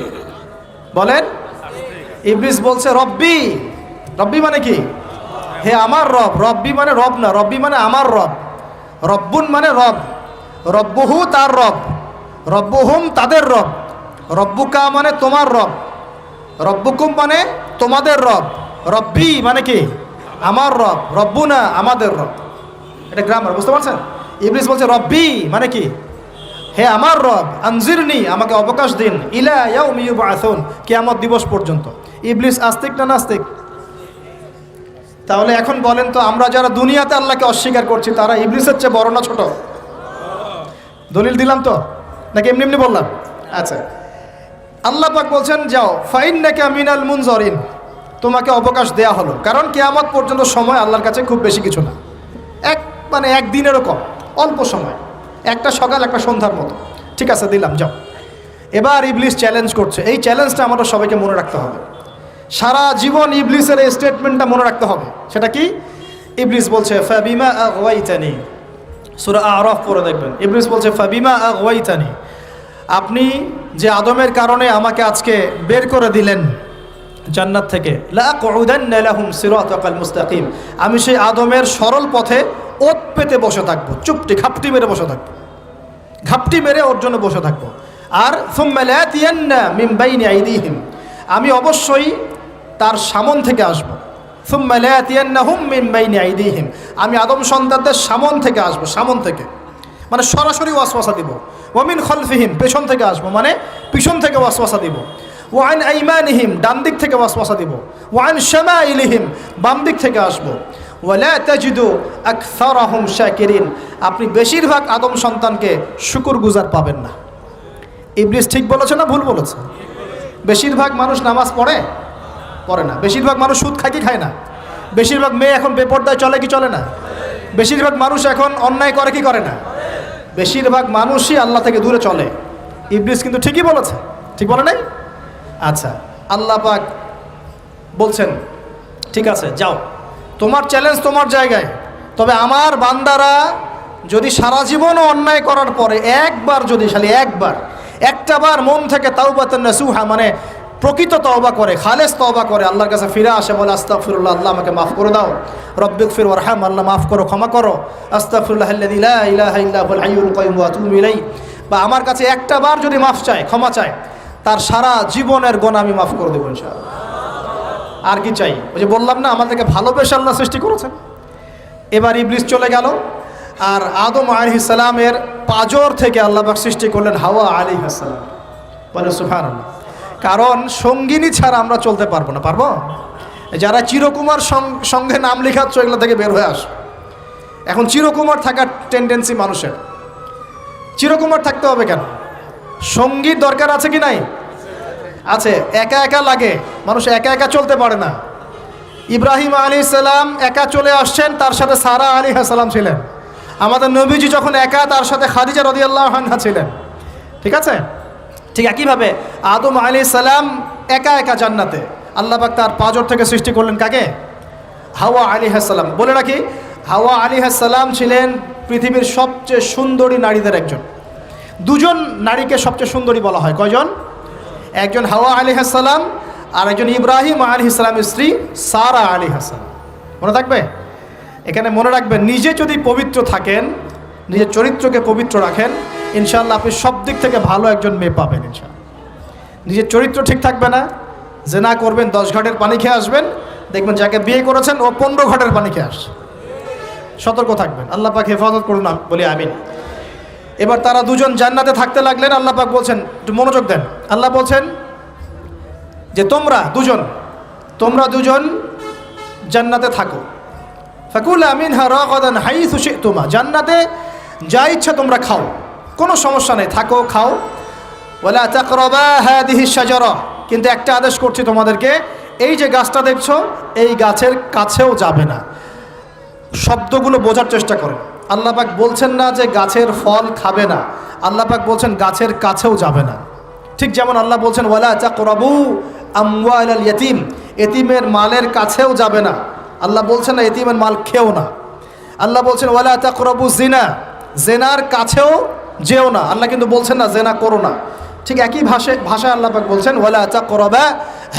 [SPEAKER 1] বলেন? ইবলিস বলছে রব্বি। রব্বি মানে কি? হে আমার রব। রব্বি মানে রব না, রব্বি মানে আমার রব। রব্বুন মানে রব, রব্বুহু তার রব, রব্বুহুম তাদের রব, রব্বুকা মানে তোমার রব, রব্বুকুম মানে তোমাদের রব, রব্বি মানে কি? আমার রব, রব্বুনা আমাদের রব। এটা গ্রামার, বুঝতে পারছেন? ইবলিস বলছে রব্বি মানে কি? হে আমার রব, আনজিরনি, আমাকে অবকাশ দিন, ইলা ইয়াউমি ইউবআসুন, কিয়ামত দিবস পর্যন্ত। ইবলিস আস্তিক না নাস্তিক? তাহলে এখন বলেন তো, আমরা যারা দুনিয়াতে আল্লাহকে অস্বীকার করছি তারা ইবলিসের চেয়ে বড় না ছোট? দলিল দিলাম তো, নাকি এমনি এমনি বললাম? আচ্ছা, আল্লাহ পাক বলছেন যাও, ফাইন্নাকা মিনাল মুনজারিন, তোমাকে অবকাশ দেয়া হলো। কারণ কিয়ামত পর্যন্ত সময় আল্লাহর কাছে খুব বেশি কিছু না, এক দিনেরও কম, অল্প সময়, একটা সকাল একটা সন্ধ্যার মতো। ঠিক আছে, দিলাম, যাও। এবার ইবলিস চ্যালেঞ্জ করছে। এই চ্যালেঞ্জটা আমাদের সবাইকে মনে রাখতে হবে, সারা জীবন ইবলিসের এই স্টেটমেন্টটা মনে রাখতে হবে। সেটা কি? ইবলিস বলছে ফাবিমা আগওয়াইতানি, সূরা আরাফ পড়ে দেখবেন। ইবলিস বলছে ফাবিমা আগওয়াইতানি, আপনি যে আদমের কারণে আমাকে আজকে বের করে দিলেন জান্নাত থেকে, লাআকউদান্না লাহুম সিরাতাকাল মুস্তাকিম, আমি সেই আদমের সরল পথে ওত পেতে বসে থাকবো, চুপটি ঘাপটি মেরে বসে থাকবো, ঘাপটি মেরে ওর জন্য বসে থাকবো। আর সুম্মা লাতিয়ান্না মিন বাইনি আইদিহিম, আমি অবশ্যই তার সামন থেকে আসবো। সুম্মা লাতিয়ান্নাহুম মিন বাইনি আইদিহিম, আমি আদম সন্তানদের সামন থেকে আসবো, সামন থেকে মানে সরাসরি ওয়াসওয়াসা দিব। ওয়া মিন খালফিহিম, পেছন থেকে আসবো মানে পিছন থেকে ওয়াসওয়াসা দিব। ওয়া আন আইমানিহিম, ডান দিক থেকে ওয়াসওয়াসা দিব। ওয়া আন শামাইলিহিম, বাম দিক থেকে আসবো। ওয়ালা তাজিদু আকসারাহুম শাকিরিন, আপনি বেশিরভাগ আদম সন্তানকে শুকরগুজার পাবেন না। ইবলিস ঠিক বলেছে না ভুল বলেছে? বেশিরভাগ মানুষ নামাজ পড়ে না। বেশিরভাগ মানুষ সুদ খায় কি খায় না? বেশিরভাগ মেয়ে এখন বেপরদায় চলে কি চলে না? বেশিরভাগ মানুষ এখন অন্যায় করে কি করে না? বেশিরভাগ মানুষই আল্লাহ থেকে দূরে চলে। ইবলিস কিন্তু ঠিকই বলেছে, ঠিক বলে নাই? আচ্ছা, আল্লাহ পাক বলছেন ঠিক আছে, যাও, তোমার চ্যালেঞ্জ তোমার জায়গায়। তবে আমার বান্দারা যদি সারা জীবনও অন্যায় করার পরে একবার, যদি খালি একটা বার মন থেকে তাওবাতান নাসুহা মানে প্রকৃত তওবা করে, খালেস তওবা করে, আল্লাহর কাছে ফিরে আসে, বলে আস্তাগফিরুল্লাহ, আল্লাহ আমাকে মাফ করে দাও, রব্বিগফির ওয়ারহাম, আল্লাহ মাফ করো, ক্ষমা করো, আস্তাগফিরুল্লাহাল্লাযী লা ইলাহা ইল্লা হুয়াল হাইয়ুল কাইয়ুম ওয়া আতুবু ইলাইহি, বা আমার কাছে একটা বার যদি মাফ চায়, ক্ষমা চায়, তার সারা জীবনের গুনাহ আমি মাফ করে দেব ইনশাআল্লাহ। আর কি চাই? ওই যে বললাম না, আমাদেরকে ভালোবেসে আল্লাহ সৃষ্টি করেছেন। এবার ইবলিস চলে গেল, আর আদম আলাইহিস সালামের পাজর থেকে আল্লাহ পাক সৃষ্টি করলেন হাওয়া আলাইহিস সালাম। বলে সুবহানাল্লাহ। কারণ সঙ্গিনী ছাড়া আমরা চলতে পারবো না। পারবো? যারা চিরকুমার সঙ্গে নাম লেখাচ্ছ, এগুলো থেকে বের হয়ে আস। এখন চিরকুমার থাকার টেন্ডেন্সি মানুষের, চিরকুমার থাকতে হবে কেন? সঙ্গীর দরকার আছে কি নাই? আছে। একা একা লাগে, মানুষ একা একা চলতে পারে না। ইব্রাহিম আলাইহিস সালাম একা চলে আসছেন, তার সাথে সারা আলাইহিস সালাম ছিলেন। আমাদের নবীজি যখন একা, তার সাথে খাদিজা রাদিয়াল্লাহু আনহা ছিলেন। ঠিক আছে? ঠিক একইভাবে আদম আলাইহিস সালাম একা একা জান্নাতে, আল্লাহ পাক তার পাঁজর থেকে সৃষ্টি করলেন কাকে? হাওয়া আলাইহিস সালাম। বলে রাখি, হাওয়া আলাইহিস সালাম ছিলেন পৃথিবীর সবচেয়ে সুন্দরী নারীদের একজন। দুজন নারীকে সবচেয়ে সুন্দরী বলা হয়। কয়জন? একজন হাওয়া আলাইহিস সালাম, আর একজন ইব্রাহিম আলাইহিস সালামের স্ত্রী সারা আলাইহিস সালাম। মনে থাকবে? এখানে মনে রাখবেন, নিজে যদি পবিত্র থাকেন, নিজের চরিত্রকে পবিত্র রাখেন, ইনশাআল্লাহ আপনি সব দিক থেকে ভালো একজন মেয়ে পাবেন ইনশাআল্লাহ। নিজের চরিত্র ঠিক থাকবে না, জেনা করবেন, 10 ঘাটের পানি খেয়ে আসবেন, দেখবেন যাকে বিয়ে করেছেন ও 15 ঘাটের পানি খেয়ে আসছে। সতর্ক থাকবেন, আল্লাহ পাক হেফাজত করুন, বলি আমিন। এবার তারা দুজন জান্নাতে থাকতে লাগলেন। আল্লাহ পাক বলছেন, একটু মনোযোগ দেন, আল্লাহ বলছেন যে তোমরা দুজন জান্নাতে থাকো। ফাকুলা মিনহা রাগাদান হাইসু শি'তুমা, জান্নাতে যা ইচ্ছা তোমরা খাও, কোনো সমস্যা নেই, থাকো খাও। ওয়ালা তাকরাবা হাদিহি শাজারা, কিন্তু একটা আদেশ করছি তোমাদেরকে, এই যে গাছটা দেখছো এই গাছের কাছেও যাবে না। শব্দগুলো বোঝার চেষ্টা করো। আল্লাহ পাক বলছেন না যে গাছের ফল খাবে না, আল্লাহ পাক বলছেন গাছের কাছেও যাবে না। ঠিক যেমন আল্লাহ বলছেন ওয়ালা তাকরাবু আমওয়ালাল ইয়াতীম, এতিমের মালের কাছেও যাবে না। আল্লাহ বলছেন না এতিমের মাল খেও না। আল্লাহ বলছেন ওয়ালা তাকরাবু জিনা, জেনার কাছেও যেও না। আল্লাহ কিন্তু বলছেন না জেনা করো না। ঠিক একই ভাষায় আল্লাহ পাক বলছেন ওয়ালা তাকরাবা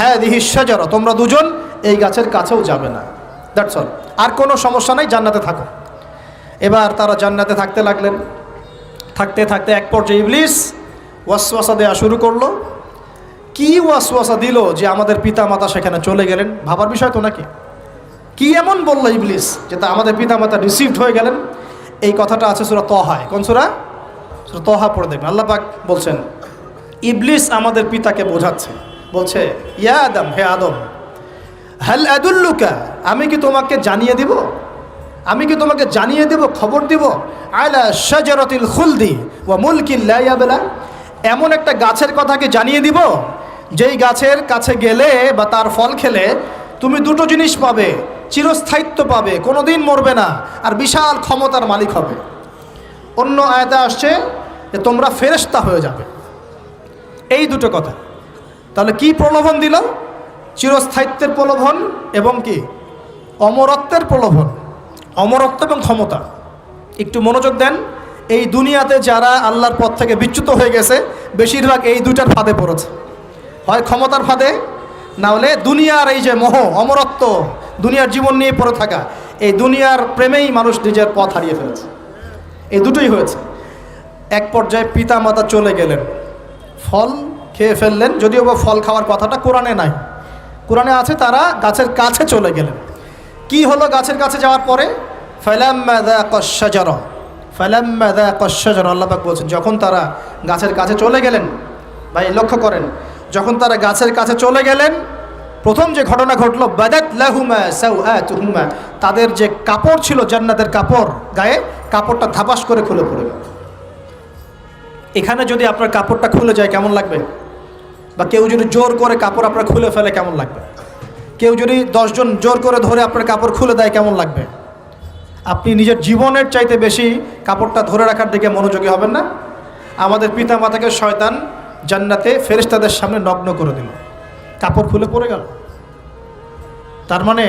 [SPEAKER 1] হাদিহি শাজারা, তোমরা দুজন এই গাছের কাছেও যাবে না। That's all. আর কোনো সমস্যা নাই, জান্নাতে থাকো। এবার তারা জান্নাতে থাকতে লাগলেন। থাকতে থাকতে এক পর্যায়ে ইবলিস ওয়াসওয়াসা দেওয়া শুরু করলো। কি ওয়াসওয়াসা দিল যে আমাদের পিতা মাতা সেখানে চলে গেলেন? ভাবার বিষয় তো নাকি? কি এমন বললো ইবলিস যে তা আমাদের পিতা মাতা রিসিভড হয়ে গেলেন? এই কথাটা আছে সূরা তহায়। কোন সূরা? সূরা তহা পড়ে দেখবেন। আল্লাহ পাক বলছেন ইবলিস আমাদের পিতাকে বোঝাচ্ছে, বলছে ইয়া আদম, হে আদম, হাল আদুল্লুকা, আমি কি তোমাকে জানিয়ে দিব, আমি কি তোমাকে জানিয়ে দেব, খবর দিব, আলা শাজারাতিল খুলদি ওয়া মুলকিন লা ইয়াবলা, এমন একটা গাছের কথা কি জানিয়ে দিব যেই গাছের কাছে গেলে বা তার ফল খেলে তুমি দুটো জিনিস পাবে, চিরস্থায়িত্ব পাবে, কোনোদিন মরবে না, আর বিশাল ক্ষমতার মালিক হবে। অন্য আয়াতে আসছে যে তোমরা ফেরেশতা হয়ে যাবে। এই দুটো কথা। তাহলে কি প্রলোভন দিল? চিরস্থায়িত্বের প্রলোভন এবং কি অমরত্বের প্রলোভন, অমরত্ব এবং ক্ষমতা। একটু মনোযোগ দেন, এই দুনিয়াতে যারা আল্লাহর পথ থেকে বিচ্যুত হয়ে গেছে বেশিরভাগ এই দুইটার ফাঁদে পড়েছে। হয় ক্ষমতার ফাঁদে, না হলে দুনিয়ার এই যে মোহ, অমরত্ব, দুনিয়ার জীবন নিয়ে পড়ে থাকা, এই দুনিয়ার প্রেমেই মানুষ নিজের পথ হারিয়ে ফেলেছে। এই দুটোই হয়েছে। এক পর্যায়ে পিতা মাতা চলে গেলেন, ফল খেয়ে ফেললেন, যদিও বা ফল খাওয়ার কথাটা কোরআনে নাই, কোরআনে আছে তারা গাছের কাছে চলে গেলেন। কি হলো গাছের কাছে যাওয়ার পরে? ফালাম্মা যাকাশ শাজারা, ফালাম্মা যাকাশ শাজারা, আল্লাহ পাক বলছেন যখন তারা গাছের কাছে চলে গেলেন। ভাই লক্ষ্য করেন, যখন তারা গাছের কাছে চলে গেলেন প্রথম যে ঘটনা ঘটলো, বাদাত লাহুমা সাওআতুহুমা, তাদের যে কাপড় ছিল জান্নাতের কাপড় গায়ে, কাপড়টা ধাপাস করে খুলে পড়ে গেল। এখানে যদি আপনার কাপড়টা খুলে যায় কেমন লাগবে? বা কেউ যদি জোর করে কাপড় আপনার খুলে ফেলে কেমন লাগবে? কেউ যদি 10 জন জোর করে ধরে আপনার কাপড় খুলে দেয় কেমন লাগবে? আপনি নিজের জীবনের চাইতে বেশি কাপড়টা ধরে রাখার দিকে মনোযোগী হবেন না? আমাদের পিতা মাতাকে শয়তান জান্নাতে ফেরেশতাদের সামনে নগ্ন করে দিল, কাপড় খুলে পড়ে গেল। তার মানে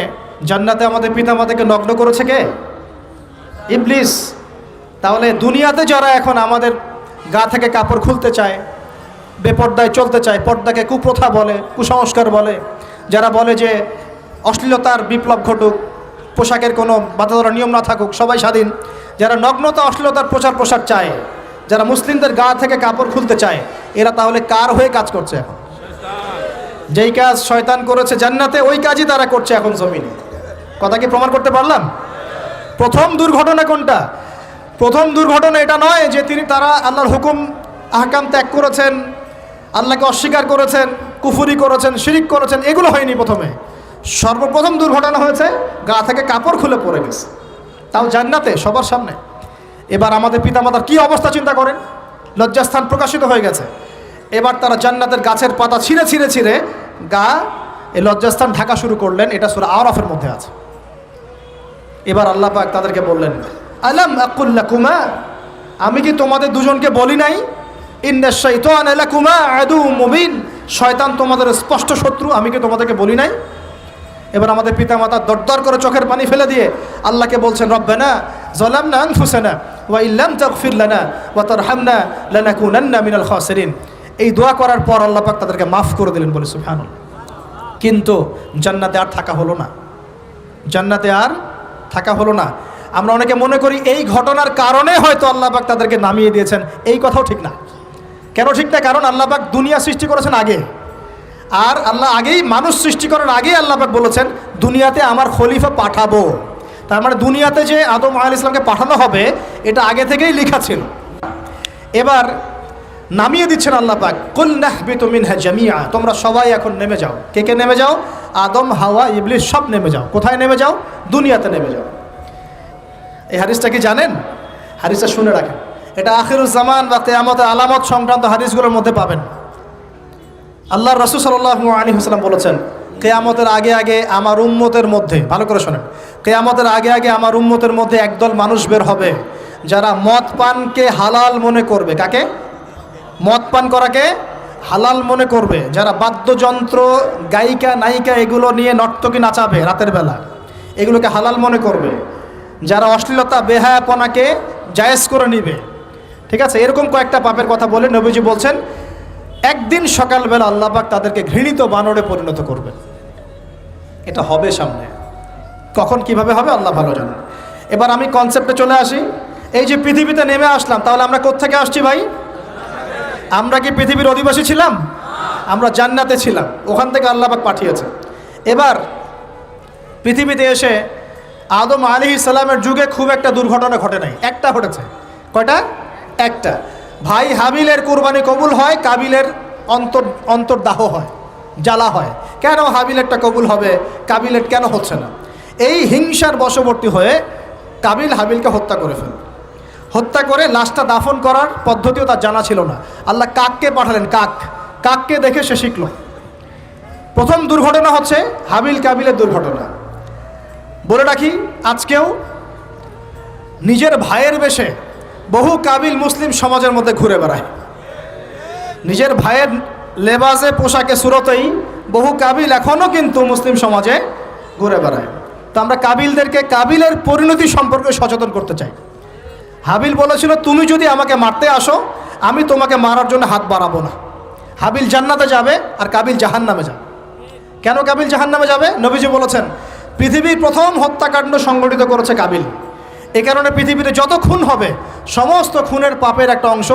[SPEAKER 1] জান্নাতে আমাদের পিতা মাতাকে নগ্ন করেছে কে? ইবলিস। তাহলে দুনিয়াতে যারা এখন আমাদের গা থেকে কাপড় খুলতে চায়, বেপর্দায় চলতে চায়, পর্দাকে কুপ্রথা বলে, কুসংস্কার বলে, যারা বলে যে অশ্লীলতার বিপ্লব ঘটুক, পোশাকের কোনো বাধা ধরা নিয়ম না থাকুক, সবাই স্বাধীন, যারা নগ্নতা অশ্লীলতার প্রচার প্রসার চায়, যারা মুসলিমদের গা থেকে কাপড় খুলতে চায়, এরা তাহলে কার হয়ে কাজ করছে এখন? যেই কাজ শয়তান করেছে জান্নাতে ওই কাজই তারা করছে এখন জমিনে। কথা কি প্রমাণ করতে পারলাম? প্রথম দুর্ঘটনা কোনটা? প্রথম দুর্ঘটনা এটা নয় যে তারা আল্লাহর হুকুম আহকাম ত্যাগ করেছেন, আল্লাহকে অস্বীকার করেছেন, কুফরি করেছেন, শিরিক করেছেন, এগুলো হয়নি। প্রথমে সর্বপ্রথম দুর্ঘটনা হয়েছে গা থেকে কাপড় খুলে পড়ে গেছে, তাও জান্নাতে সবার সামনে। এবার আমাদের পিতামাতার কি অবস্থা চিন্তা করেন, লজ্জাস্থান প্রকাশিত হয়ে গেছে। এবার তারা জান্নাতের গাছের পাতা ছিঁড়ে ছিঁড়ে ছিঁড়ে গা এই লজ্জাস্থান ঢাকা শুরু করলেন। এটা সূরা আরাফের মধ্যে আছে। এবার আল্লাহ পাক তাদেরকে বললেন, আলাম আকুল লাকুমা, আমি কি তোমাদের দুজনকে বলি নাই, ইন্নাশ শাইতানা লাকুমা আদুউম মুবিন, শয়তান তোমাদের স্পষ্ট শত্রু, আমি কি তোমাদেরকে বলি নাই? এবার আমাদের পিতা মাতা দরদর করে চোখের পানি ফেলে দিয়ে আল্লাহকে বলছেন, রব্বানা যালামনা আনফুসানা ওয়া ইল্লাম তাগফির লানা ওয়া তারহামনা লানাকুনান্না মিনাল খাসিরিন। এই দোয়া করার পর আল্লাহ পাক তাদেরকে মাফ করে দিলেন, বলে সুবহানাল্লাহ। কিন্তু জান্নাতে আর থাকা হলো না, জান্নাতে আর থাকা হলো না। আমরা অনেকে মনে করি এই ঘটনার কারণে হয়তো আল্লাহ পাক তাদেরকে নামিয়ে দিয়েছেন, এই কথাও ঠিক না। কেন ঠিক না? কারণ আল্লাহ পাক দুনিয়া সৃষ্টি করেছেন আগে, আর আল্লাহ আগেই মানুষ সৃষ্টি করার আগেই আল্লাহ পাক বলেছেন দুনিয়াতে আমার খলিফা পাঠাবো। তার মানে দুনিয়াতে যে আদম আলাইহিস সালামকে পাঠানো হবে এটা আগে থেকেই লেখা ছিল। এবার নামিয়ে দিচ্ছেন আল্লাহ পাক, কুল নাহবিতু মিনহা জামিআ, তোমরা সবাই এখন নেমে যাও। কে কে নেমে যাও? আদম, হাওয়া, ইবলিস সব নেমে যাও। কোথায় নেমে যাও? দুনিয়াতে নেমে যাও। এই হাদিসটা কি জানেন? হাদিসটা শুনে রাখেন, এটা আখিরুজ জামান বা কিয়ামতের আলামত সংক্রান্ত হাদিসগুলোর মধ্যে পাবেন। আল্লাহর রাসূল সাল্লাল্লাহু আলাইহি ওয়াসাল্লাম বলেছেন, কিয়ামতের আগে আগে আমার উম্মতের মধ্যে, ভালো করে শোনেন, কিয়ামতের আগে আগে আমার উম্মতের মধ্যে একদল মানুষ বের হবে যারা মদ পানকে হালাল মনে করবে। কাকে? মদ পান করাকে হালাল মনে করবে। যারা বাদ্যযন্ত্র, গায়িকা, নায়িকা এগুলো নিয়ে নর্তকী নাচাবে রাতের বেলা, এগুলোকে হালাল মনে করবে। যারা অশ্লীলতা, বেহায়াপনাকে জায়েজ করে নিবে। ঠিক আছে, এরকম কয়েকটা পাপের কথা বলে নবীজি বলছেন একদিন সকালবেলা আল্লাহ পাক তাদেরকে ঘৃণিত বানরে পরিণত করবেন। এটা হবে সামনে, কখন কিভাবে হবে আল্লাহ ভালো জানেন। এবার আমি কনসেপ্টে চলে আসি। এই যে পৃথিবীতে নেমে আসলাম, তাহলে আমরা কোত্থেকে আসছি ভাই? আমরা কি পৃথিবীর অধিবাসী ছিলাম? আমরা জান্নাতে ছিলাম, ওখান থেকে আল্লাহ পাক পাঠিয়েছে। এবার পৃথিবীতে এসে আদম আলাইহিস সালামের যুগে খুব একটা দুর্ঘটনা ঘটে নাই, একটা ঘটেছে। কয়টা? একটা। ভাই হাবিলের কুরবানি কবুল হয়, কাবিলের অন্তর্দাহ হয়, জ্বালা হয়। কেন হাবিলেরটা কবুল হবে, কাবিলের কেন হচ্ছে না? এই হিংসার বশবর্তী হয়ে কাবিল হাবিলকে হত্যা করে ফেলে। হত্যা করে লাশটা দাফন করার পদ্ধতিও তার জানা ছিল না। আল্লাহ কাককে পাঠালেন, কাককে দেখে সে শিখল। প্রথম দুর্ঘটনা হচ্ছে হাবিল কাবিলের দুর্ঘটনা। বলে রাখি, আজকেও নিজের ভাইয়ের বেশে বহু কাবিল মুসলিম সমাজের মধ্যে ঘুরে বেড়ায়। নিজের ভাইয়ের লেবাসে, পোশাকে, সুরতেই বহু কাবিল এখনও কিন্তু মুসলিম সমাজে ঘুরে বেড়ায়। তো আমরা কাবিলদেরকে কাবিলের পরিণতি সম্পর্কে সচেতন করতে চাই। হাবিল বলেছিল, তুমি যদি আমাকে মারতে আসো, আমি তোমাকে মারার জন্য হাত বাড়াবো না। হাবিল জান্নাতে যাবে আর কাবিল জাহান্নামে যাবে। কেন কাবিল জাহান্নামে যাবে? নবীজি বলেছেন, পৃথিবীর প্রথম হত্যাকাণ্ড সংগঠিত করেছে কাবিল। এ কারণে পৃথিবীতে যত খুন হবে, সমস্ত খুনের পাপের একটা অংশ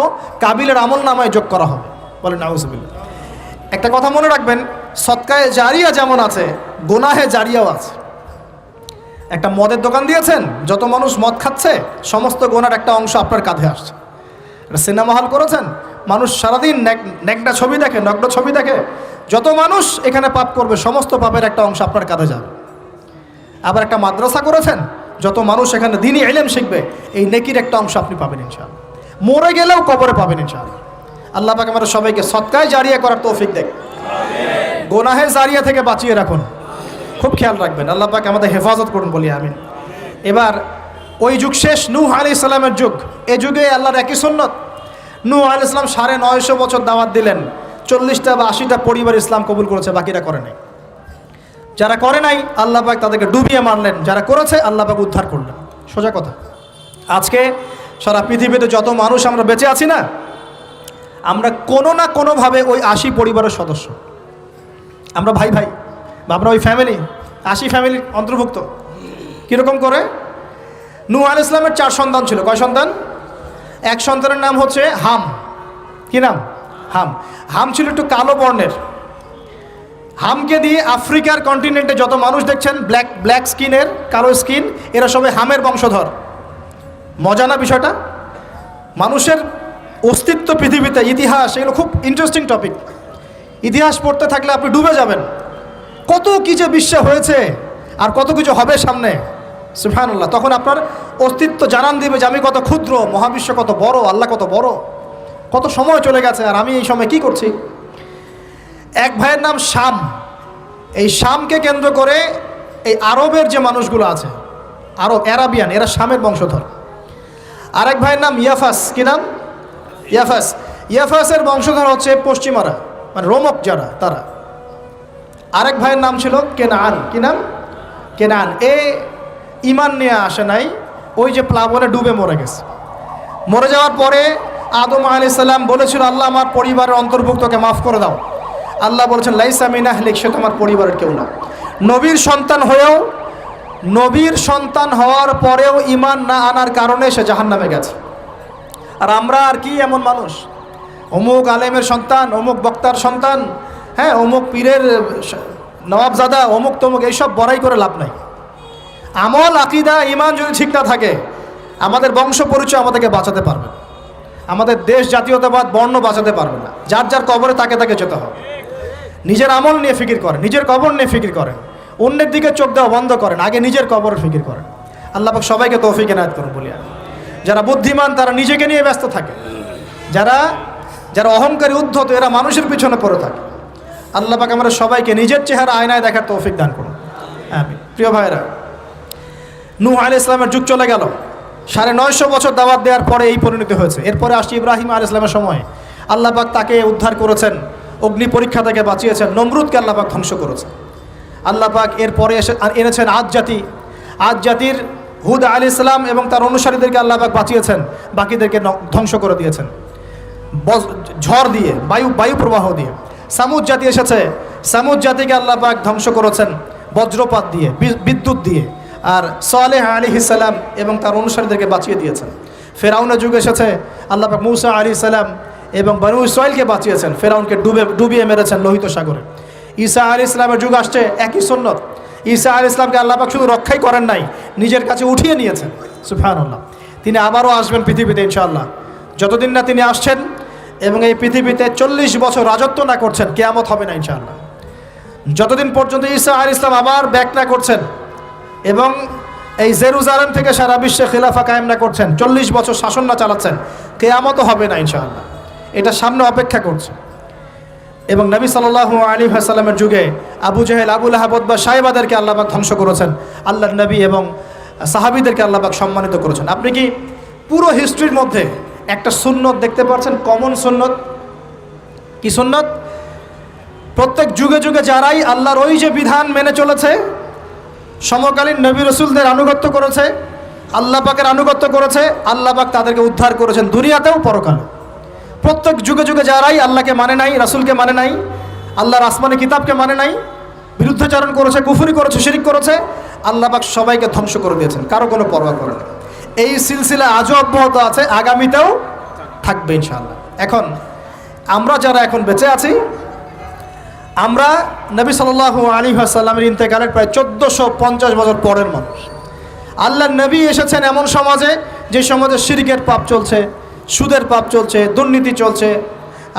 [SPEAKER 1] কাবিলের আমল নামায় যোগ করা হবে। বলে নাউজুবিল্লাহ। একটা কথা মনে রাখবেন, সদকায়ে জারিয়া যেমন আছে, গুনাহে জারিয়াও আছে। একটা মদের দোকান দিয়েছেন, যত মানুষ মদ খাচ্ছে, সমস্ত গোনার একটা অংশ আপনার কাঁধে আসছে। সিনেমা হল করেছেন, মানুষ সারাদিন নেকড়া ছবি দেখে, নগ্ন ছবি দেখে, যত মানুষ এখানে পাপ করবে, সমস্ত পাপের একটা অংশ আপনার কাঁধে যাবে। আবার একটা মাদ্রাসা করেছেন, যত মানুষ এখানে দ্বীনি ইলম শিখবে, এই নেকির একটা অংশ আপনি পাবেন ইনশাআল্লাহ। মরে গেলেও কবরে পাবেন ইনশাআল্লাহ। আল্লাহ পাক আমাদের সবাইকে সদকায়ে জারিয়া করার তৌফিক দেন, গোনাহে জারিয়া থেকে বাঁচিয়ে রাখুন। খুব খেয়াল রাখবেন, আল্লাহ পাক আমাদের হেফাজত করুন, বলি আমিন। এবার ওই যুগ শেষ, নূহ আলাইহিস সালামের যুগ। এই যুগে আল্লাহর একই সুন্নত। নূহ আলাইহিস সালাম 950 বছর দাওয়াত দিলেন, 40টা বা 80টা পরিবার ইসলাম কবুল করেছে, বাকিরা করে নাই। যারা করে নাই আল্লাহ পাক তাদেরকে ডুবিয়ে মারলেন, যারা করেছে আল্লাহ পাক উদ্ধার করলেন। সোজা কথা। আজকে সারা পৃথিবীতে যত মানুষ আমরা বেঁচে আছি না, আমরা কোনো না কোনোভাবে ওই 80 পরিবারের সদস্য। আমরা ভাই ভাই, বা আমরা ওই ফ্যামিলি, 80 ফ্যামিলির অন্তর্ভুক্ত। কীরকম করে? নূহ আলাইহিস সালামের 4 সন্তান ছিল। কয় সন্তান? এক সন্তানের নাম হচ্ছে হাম। কি নাম? হাম। হাম ছিল একটু কালো বর্ণের। হামকে দিয়ে আফ্রিকার কন্টিনেন্টে যত মানুষ দেখছেন, ব্ল্যাক স্কিনের, কালো স্কিন, এরা সবাই হামের বংশধর। মজা না বিষয়টা? মানুষের অস্তিত্ব পৃথিবীতে, ইতিহাস, এগুলো খুব ইন্টারেস্টিং টপিক। ইতিহাস পড়তে থাকলে আপনি ডুবে যাবেন। কত কি যে বিশ্বে হয়েছে আর কত কিছু হবে সামনে, সুবহানাল্লাহ। তখন আপনার অস্তিত্ব জানান দিবে যে আমি কত ক্ষুদ্র, মহাবিশ্ব কত বড়, আল্লাহ কত বড়, কত সময় চলে গেছে আর আমি এই সময় কি করছি। এক ভাইয়ের নাম শাম। এই শামকে কেন্দ্র করে এই আরবের যে মানুষগুলো আছে, অ্যারাবিয়ান, এরা শামের বংশধর। আরেক ভাইয়ের নাম ইয়াফাস। কি নাম? ইয়াফাস। ইয়াফাসের বংশধর হচ্ছে পশ্চিমারা, মানে রোমক যারা, তারা। আরেক ভাইয়ের নাম ছিল কেনান। কি নাম? কেনান। এ ইমান নিয়ে আসে নাই, ওই যে প্লাবনে ডুবে মরে গেছে। মরে যাওয়ার পরে আদম আলাইহিস সালাম বলেছিল, আল্লাহ আমার পরিবারের অন্তর্ভুক্তকে মাফ করে দাও। আল্লাহ বলেছেন, লাইসা মিন আহলিক, সে তোমার পরিবারের কেউ না। নবীর সন্তান হওয়ার পরেও ইমান না আনার কারণে সে জাহান্নামে গেছে। আর আমরা আর কি এমন মানুষ, অমুক আলেমের সন্তান, অমুক বক্তার সন্তান, হ্যাঁ, অমুক পীরের নবাবজাদা, অমুক তমুক, এইসব বড়াই করে লাভ নাই। আমল, আকীদা, ইমান যদি ঠিক না থাকে, আমাদের বংশ পরিচয় আমাদেরকে বাঁচাতে পারবে, আমাদের দেশ, জাতীয়তাবাদ, বর্ণ বাঁচাতে পারবে না। যার যার কবরে তাকে তাকে যেতে হবে। নিজের আমল নিয়ে ফিকির করেন, নিজের কবর নিয়ে ফিকির করেন, অন্যের দিকে চোখ দেওয়া বন্ধ করেন, আগে নিজের কবরের ফিকির করেন। আল্লাহ পাক সবাইকে তৌফিক এনায়েত করুন বলি। যারা বুদ্ধিমান তারা নিজেকে নিয়ে ব্যস্ত থাকে, যারা যারা অহংকারী উদ্ধত এরা মানুষের পিছনে পড়ে থাকে। আল্লাহ পাক আমরা সবাইকে নিজের চেহারা আয়নায় দেখার তৌফিক দান করুন। আমিন। প্রিয় ভাইরা, নূহ আলাইহিস সালামের যুগ চলে গেল, 950 বছর দাওয়াত দেওয়ার পরে এই পরিণতি হয়েছে। এরপরে আসছে ইব্রাহিম আলাইহিস সালামের সময়। আল্লাহ পাক তাকে উদ্ধার করেছেন, অগ্নি পরীক্ষা থেকে বাঁচিয়েছেন, নমরুদকে আল্লাহ পাক ধ্বংস করেছেন। আল্লাহ পাক এরপরে এনেছেন আদ জাতি। আদ জাতির হুদ আলাইহিস সালাম এবং তার অনুসারীদেরকে আল্লাহ পাক বাঁচিয়েছেন, বাকিদেরকে ধ্বংস করে দিয়েছেন ঝড় দিয়ে, বায়ু প্রবাহ দিয়ে। সামুদ জাতি এসেছে, সামুদ জাতিকে আল্লাহ পাক ধ্বংস করেছেন বজ্রপাত দিয়ে, বিদ্যুৎ দিয়ে। আর সালেহ আলাইহিস সালাম এবং তার অনুসারীদেরকে বাঁচিয়ে দিয়েছেন। ফেরাউনের যুগ এসেছে, আল্লাহ পাক মূসা আলাইহিস সালাম এবং বনু ইসরাইলকে বাঁচিয়েছেন, ফেরাউনকে ডুবিয়ে মেরেছেন লোহিত সাগরে। ঈসা আলাইহিস সালামের যুগ আসছে, একই সুন্নত। ঈসা আলাইহিস সালামকে আল্লাহ পাক শুধু রক্ষাই করেন নাই, নিজের কাছে উঠিয়ে নিয়েছেন। সুবহানাল্লাহ। তিনি আবারও আসবেন পৃথিবীতে ইনশাআল্লাহ। যতদিন না তিনি আসছেন এবং এই পৃথিবীতে 40 বছর রাজত্ব না করছেন, কিয়ামত হবে না ইনশাআল্লাহ। যতদিন পর্যন্ত ঈসা আলাইহিস সালাম আবার ব্যাক না করছেন এবং এই জেরুজালেম থেকে সারা বিশ্বে খিলাফা কায়েম না করছেন, 40 বছর শাসন না চালাচ্ছেন, কিয়ামতও হবে না ইনশাআল্লাহ। এটা সামনে অপেক্ষা করছে। এবং নবী সাল্লাল্লাহু আলাইহি ওয়াসাল্লামের যুগে আবু জেহেল, আবু লাহাব বা সাহেবাদেরকে আল্লাহ পাক ধ্বংস করেছেন, আল্লাহর নবী এবং সাহাবীদেরকে আল্লাহ পাক সম্মানিত করেছেন। আপনি কি পুরো হিস্ট্রির মধ্যে একটা সুন্নত দেখতে পাচ্ছেন, কমন সুন্নত? কি সুন্নত? প্রত্যেক যুগে যুগে যারাই আল্লাহর ওই যে বিধান মেনে চলেছে, সমকালীন নবী রসুলদের আনুগত্য করেছে, আল্লাহ পাকের আনুগত্য করেছে, আল্লাহ পাক তাদেরকে উদ্ধার করেছেন দুনিয়াতেও পরকালে। প্রত্যেক যুগে যুগে যারাই আল্লাহকে মানে নাই, রাসূলকে মানে নাই, আল্লাহর আসমানি কিতাবকে মানে নাই, বিরুদ্ধাচরণ করেছে, কুফরি করেছে, শিরিক করেছে, আল্লাহ পাক সবাইকে ধ্বংস করে দিয়েছেন, কারো কোনো পরোয়া করেন। এই সিলসিলা আজও অব্যাহত আছে, আগামীতেও থাকবে ইনশাআল্লাহ। এখন আমরা যারা এখন বেঁচে আছি, আমরা নবী সাল্লাল্লাহু আলাইহি ওয়াসাল্লামের ইন্তেকালের প্রায় 1450 বছর পরের মানুষ। আল্লাহর নবী এসেছেন এমন সমাজে, যে সমাজে শিরকের পাপ চলছে, সুদের পাপ চলছে, দুর্নীতি চলছে,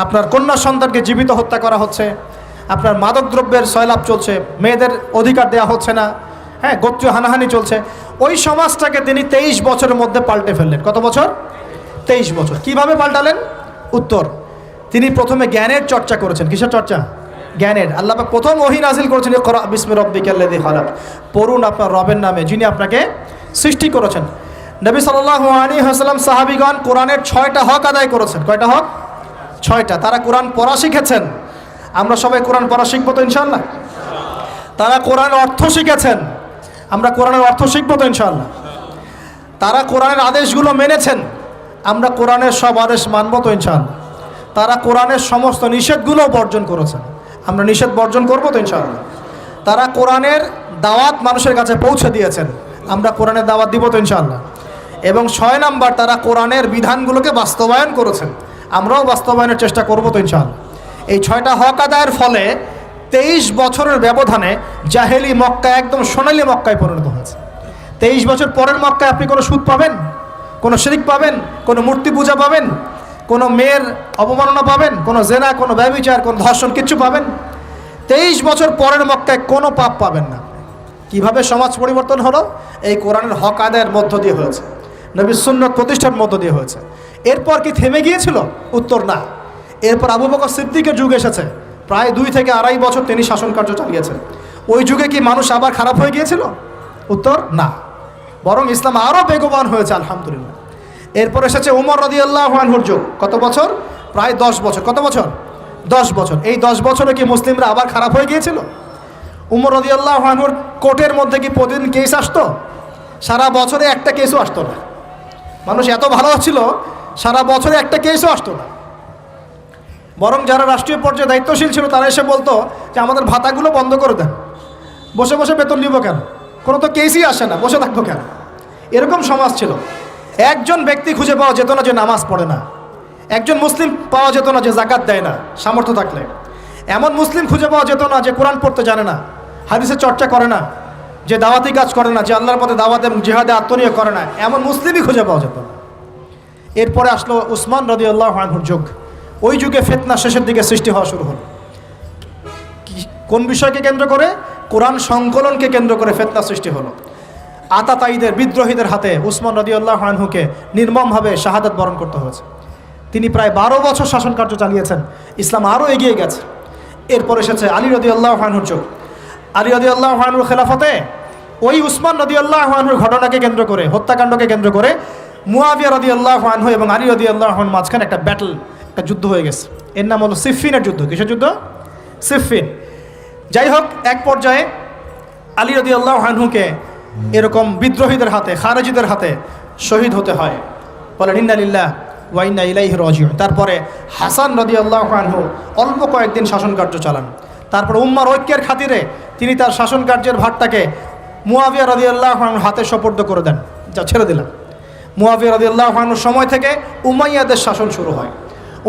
[SPEAKER 1] আপনার কন্যা সন্তানকে জীবিত হত্যা করা হচ্ছে, আপনার মাদকদ্রব্যের সয়লাভ চলছে, মেয়েদের অধিকার দেওয়া হচ্ছে না, হ্যাঁ, গোত্রীয় হানাহানি চলছে। ওই সমাজটাকে তিনি 23 বছরের মধ্যে পাল্টে ফেললেন। কত বছর? 23 বছর। কিভাবে পাল্টালেন? উত্তর, তিনি প্রথমে জ্ঞানের চর্চা করেছেন। কিসের চর্চা? জ্ঞানের। আল্লাহ পাক প্রথম ওহী নাযিল করেছেন, ইকরা বিসমি রাব্বিকাল্লাযী খালাক, পড়ুন আপনার রবের নামে যিনি আপনাকে সৃষ্টি করেছেন। নবী সাল্লাল্লাহু আলাইহি ওয়াসাল্লাম সাহাবীগণ কোরআনের 6টা হক আদায় করেছেন। কয়টা হক? 6টা। তারা কোরআন পড়া শিখেছেন। আমরা সবাই কোরআন পড়া শিখবো তো ইনশাআল্লাহ? তারা কোরআনের অর্থ শিখেছেন। আমরা কোরআনের অর্থ শিখবো তো ইনশাআল্লাহ? তারা কোরআনের আদেশগুলো মেনেছেন। আমরা কোরআনের সব আদেশ মানবো তো ইনশাআল্লাহ? তারা কোরআনের সমস্ত নিষেধগুলো বর্জন করেছেন। আমরা নিষেধ বর্জন করবো তো ইনশাআল্লাহ? তারা কোরআনের দাওয়াত মানুষের কাছে পৌঁছে দিয়েছেন। আমরা কোরআনের দাওয়াত দিব তো ইনশাআল্লাহ? এবং 6 নাম্বার, তারা কোরআনের বিধানগুলোকে বাস্তবায়ন করেছেন। আমরাও বাস্তবায়নের চেষ্টা করবো তো ইনশাআল্লাহ? এই 6টা হক আদায়ের ফলে 23 বছরের ব্যবধানে জাহেলি মক্কা একদম সোনালী মক্কায় পরিণত হয়েছে। 23 বছর পরের মক্কায় আপনি কোনো সুদ পাবেন, কোনো শিরিক পাবেন, কোনো মূর্তি পূজা পাবেন, কোনো মেয়ের অবমাননা পাবেন, কোনো জেনা, কোনো ব্যভিচার, কোনো ধর্ষণ, কিচ্ছু পাবেন? 23 বছর পরের মক্কায় কোনো পাপ পাবেন না। কিভাবে সমাজ পরিবর্তন হলো? এই কোরআনের হক আদায়ের মধ্য দিয়ে হয়েছে, নবীর সুন্নাত প্রতিষ্ঠার মধ্য দিয়ে হয়েছে। এরপর কি থেমে গিয়েছিল? উত্তর, না। এরপর আবু বকর সিদ্দিকের যুগ এসেছে, প্রায় 2 থেকে আড়াই বছর তিনি শাসন কার্য চালিয়েছেন। ওই যুগে কি মানুষ আবার খারাপ হয়ে গিয়েছিল? উত্তর, না। বরং ইসলাম আরও বেগবান হয়েছে আলহামদুলিল্লাহ। এরপর এসেছে উমর রাদিয়াল্লাহু আনহুর যুগ। কত বছর? প্রায় 10 বছর। কত বছর? 10 বছর। এই 10 বছরে কি মুসলিমরা আবার খারাপ হয়ে গিয়েছিল? উমর রাদিয়াল্লাহু আনহুর কোর্টের মধ্যে কি প্রতিদিন কেস আসতো? সারা বছরে একটা কেসও আসতো না। মানুষ এত ভালো ছিল, সারা বছরে একটা কেসও আসতো না। বরং যারা রাষ্ট্রীয় পর্যায়ে দায়িত্বশীল ছিল তারা এসে বলতো যে আমাদের ভাতাগুলো বন্ধ করে দেন, বসে বসে বেতন নিব কেন, কোনো তো কেসই আসে না, বসে থাকবো কেন। এরকম সমাজ ছিল। একজন ব্যক্তি খুঁজে পাওয়া যেত না যে নামাজ পড়ে না, একজন মুসলিম পাওয়া যেত না যে যাকাত দেয় না সামর্থ্য থাকলে, এমন মুসলিম খুঁজে পাওয়া যেত না যে কোরআন পড়তে জানে না, হাদিসের চর্চা করে না, যে দাওয়াতি কাজ করে না, যে আল্লাহর পথে দাওয়াত এবং জিহাদে আত্মনিয়োগ করে না, এমন মুসলিমই খুঁজে পাওয়া যেত না। এরপরে আসলো উসমান রাদিয়াল্লাহু আনহুর যুগ। ওই যুগে ফিতনা শেষের দিকে সৃষ্টি হওয়া শুরু হলো। কোন বিষয়কে কেন্দ্র করে? কোরআন সংকলনকে কেন্দ্র করে ফিতনা সৃষ্টি হলো। আতাতায়ীদের বিদ্রোহীদের হাতে উসমান রাদিয়াল্লাহু আনহুকে নির্মমভাবে শাহাদাত বরণ করতে হয়েছে। তিনি প্রায় 12 বছর শাসন কার্য চালিয়েছেন। ইসলাম আরও এগিয়ে গেছে। এরপর এসেছে আলী রাদিয়াল্লাহু আনহুর যুগ। আলী রাদিয়াল্লাহু আনহুর খেলাফতে ওই উসমান রাদিয়াল্লাহু আনহুর ঘটনাকে কেন্দ্র করে, হত্যাকাণ্ডকে কেন্দ্র করে মুয়াবিয়া রাদিয়াল্লাহু আনহু এবং আলী রাদিয়াল্লাহু আনহুর মাঝখানে একটা ব্যাটল, একটা যুদ্ধ হয়ে গেছে। এর নাম হলো সিফফিনের যুদ্ধ। কিসের যুদ্ধ? সিফফিন। যাই হোক, এক পর্যায়ে আলী রাদিয়াল্লাহু আনহুকে এরকম বিদ্রোহীদের হাতে, খারেজিদের হাতে শহীদ হতে হয়। বলেন ইন্না লিল্লাহ ওয়া ইন্না ইলাইহি রাজিউন। তারপরে হাসান রাদিয়াল্লাহু আনহু অল্প কয়েকদিন শাসন কার্য চালান। তারপর উম্মার ঐক্যের খাতিরে তিনি তার শাসন কার্যের ভারটাকে মুয়াবিয়া রাদিয়াল্লাহু আনহুর হাতে সোপর্দ করে দেন, যা ছেড়ে দিলাম। মুয়াবিয়া রাদিয়াল্লাহু আনহুর সময় থেকে উমাইয়াদের শাসন শুরু হয়।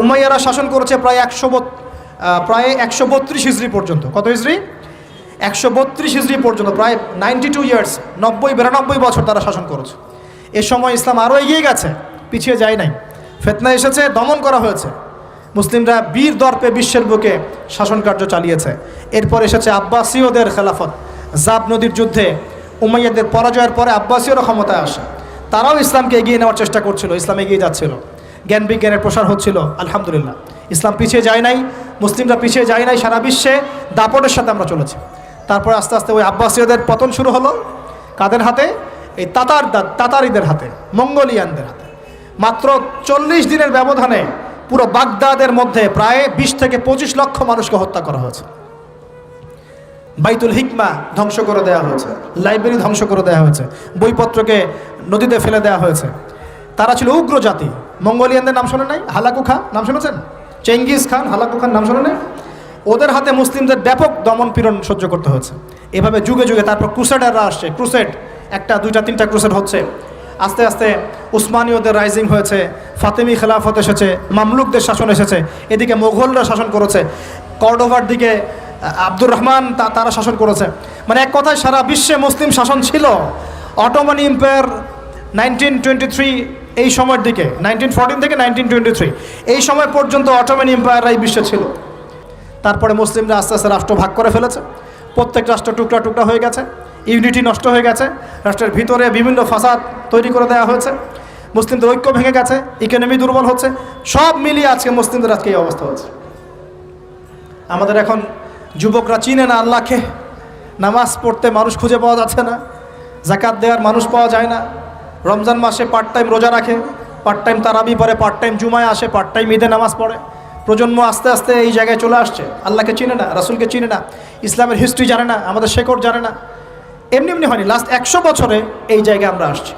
[SPEAKER 1] উমাইয়ারা শাসন করেছে প্রায় 132 হিজরি পর্যন্ত। কত হিজরি? 132 হিজরি পর্যন্ত, প্রায় 92 ইয়ার্স, 90-92 বছর তারা শাসন করেছে। এ সময় ইসলাম আরও এগিয়ে গেছে, পিছিয়ে যায় নাই। ফিতনা এসেছে, দমন করা হয়েছে। মুসলিমরা বীর দর্পে বিশ্বের বুকে শাসন কার্য চালিয়েছে। এরপর এসেছে আব্বাসীয়দের খেলাফত। জাব নদীর যুদ্ধে উমাইয়াদের পরাজয়ের পরে আব্বাসীয়রা ক্ষমতায় আসে। তারাও ইসলামকে এগিয়ে নেওয়ার চেষ্টা করছিল, ইসলাম এগিয়ে যাচ্ছিল, জ্ঞান বিজ্ঞানের প্রসার হচ্ছিল। আলহামদুলিল্লাহ, ইসলাম পিছিয়ে যায় নাই, মুসলিমরা পিছিয়ে যায় নাই। সারা বিশ্বে দাপটের সাথে আমরা চলেছি। তারপর আস্তে আস্তে ওই আব্বাসীয়দের পতন শুরু হলো। কাদের হাতে? এই তাতারিদের হাতে, মঙ্গোলিয়ানদের হাতে। মাত্র 40 দিনের ব্যবধানে পুরো বাগদাদের মধ্যে প্রায় 20 থেকে 25 লক্ষ মানুষকে হত্যা করা হয়েছে। বাইতুল হিকমা ধ্বংস করে দেওয়া হয়েছে, লাইব্রেরি ধ্বংস করে দেওয়া হয়েছে, বইপত্রকে নদীতে ফেলে দেওয়া হয়েছে। তারা ছিল উগ্র জাতি। মঙ্গোলিয়ানদের নাম শোনেন নাই? হালাকু খান নাম শুনেছেন? চেঙ্গিস খান, হালাকু খান নাম শোনেন নাই? ওদের হাতে মুসলিমদের ব্যাপক দমন পীড়ন সহ্য করতে হয়েছে। এভাবে যুগে যুগে তারপর ক্রুসেডাররা আসছে। ক্রুসেড, 1টা 2টা 3টা ক্রুসেড হচ্ছে। আস্তে আস্তে উসমানীয়দের রাইজিং হয়েছে, ফাতেমি খেলাফত এসেছে, মামলুকদের শাসন এসেছে। এদিকে মোগলরা শাসন করেছে, কর্ডোভার দিকে আব্দুর রহমান তারা শাসন করেছে। মানে এক কথায় সারা বিশ্বে মুসলিম শাসন ছিল। অটোমান এম্পায়ার 1923 এই সময়ের দিকে, 1914 থেকে 1923 এই সময় পর্যন্ত অটোমান এম্পায়াররাই বিশ্বে ছিল। তারপরে মুসলিমরা আস্তে আস্তে রাষ্ট্র ভাগ করে ফেলেছে। প্রত্যেক রাষ্ট্র টুকরা টুকরা হয়ে গেছে, ইউনিটি নষ্ট হয়ে গেছে, রাষ্ট্রের ভিতরে বিভিন্ন ফাসাদ তৈরি করে দেওয়া হয়েছে, মুসলিমদের ঐক্য ভেঙে গেছে, ইকোনমি দুর্বল হচ্ছে। সব মিলিয়ে আজকে মুসলিমদের আজকে এই অবস্থা হচ্ছে। আমাদের এখন যুবকরা চিনে না আল্লাহকে, নামাজ পড়তে মানুষ খুঁজে পাওয়া যাচ্ছে না, যাকাত দেওয়ার মানুষ পাওয়া যায় না। রমজান মাসে পার্ট টাইম রোজা রাখে, পার্ট টাইম তারাবি পড়ে, পার্ট টাইম জুমায় আসে, পার্ট টাইম ঈদে নামাজ পড়ে। প্রজন্ম আস্তে আস্তে এই জায়গায় চলে আসছে। আল্লাহকে চিনে না, রাসূলকে চিনে না, ইসলামের হিস্ট্রি জানে না, আমাদের শেকড় জানে না। এমনি এমনি হয়নি, লাস্ট 100 বছরে এই জায়গায় আমরা আসছি।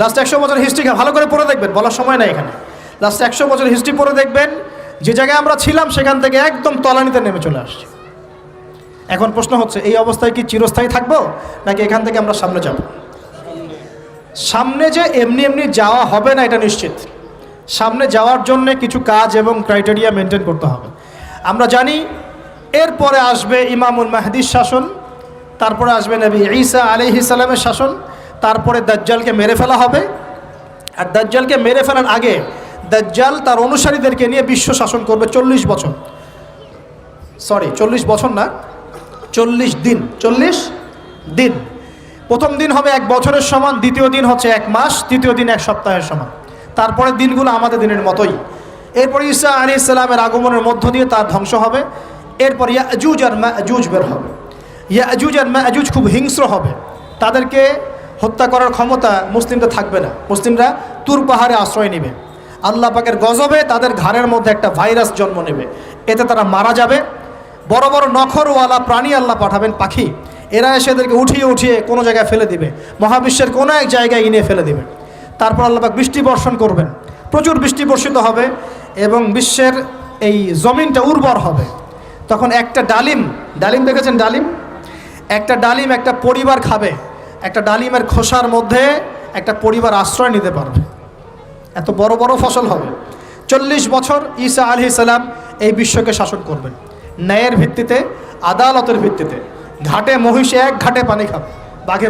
[SPEAKER 1] লাস্ট 100 বছরের হিস্ট্রি ভালো করে পড়ে দেখবেন, বলার সময় নাই এখানে। লাস্ট 100 বছরের হিস্ট্রি পড়ে দেখবেন, যে জায়গায় আমরা ছিলাম সেখান থেকে একদম তলানিতে নেমে চলে আসছি। এখন প্রশ্ন হচ্ছে, এই অবস্থায় কি চিরস্থায়ী থাকবো, নাকি এখান থেকে আমরা সামনে যাব? সামনে যে এমনি এমনি যাওয়া হবে না এটা নিশ্চিত। সামনে যাওয়ার জন্য কিছু কাজ এবং ক্রাইটেরিয়া মেনটেন করতে হবে। আমরা জানি এরপরে আসবে ইমামুল মাহদির শাসন, তারপরে আসবে নবী ঈসা আলাইহিস সালামের শাসন, তারপরে দাজ্জালকে মেরে ফেলা হবে। আর দাজ্জালকে মেরে ফেলার আগে দাজ্জাল তার অনুসারীদেরকে নিয়ে বিশ্ব শাসন করবে 40 বছর। 40 বছর না, 40 দিন। 40 দিন। প্রথম দিন হবে 1 বছরের সমান, দ্বিতীয় দিন হচ্ছে 1 মাস, তৃতীয় দিন 1 সপ্তাহের সমান। তারপরে দিনগুলো আমাদের দিনের মতোই। এরপর ঈসা আলাইহিস সালামের আগমনের মধ্য দিয়ে তার ধ্বংস হবে। এরপর ইয়াজুজ আর মাজুজ বের হবে। ইয়াজুজ আর মাজুজ খুব হিংস্র হবে, তাদেরকে হত্যা করার ক্ষমতা মুসলিমদের থাকবে না। মুসলিমরা তুর পাহাড়ে আশ্রয় নেবে। আল্লাহ পাকের গজবে তাদের ঘাড়ের মধ্যে একটা ভাইরাস জন্ম নেবে, এতে তারা মারা যাবে। বড় বড় নখরওয়ালা প্রাণী আল্লাহ পাঠাবেন, পাখি, এরা এসে এদেরকে উঠিয়ে উঠিয়ে কোনো জায়গায় ফেলে দিবে, মহাবিশ্বের কোনো এক জায়গায় এনে ফেলে দিবে। তারপর আল্লাহ পাক বৃষ্টি বর্ষণ করবেন, প্রচুর বৃষ্টি বর্ষিত হবে এবং বিশ্বের এই জমিনটা উর্বর হবে। তখন একটা ডালিম দেখেছেন? একটা ডালিম একটা পরিবার খাবে। একটা ডালিমের খোসার মধ্যে একটা পরিবার আশ্রয় নিতে পারবে। এত বড় বড় ফসল হবে। 40 বছর ঈসা আলাইহিস সালাম এই বিশ্বকে শাসন করবেন ন্যায়ের ভিত্তিতে, আদালতের ভিত্তিতে। ঘাটে মহিষে 1 ঘাটে পানি খাবে, বাঘে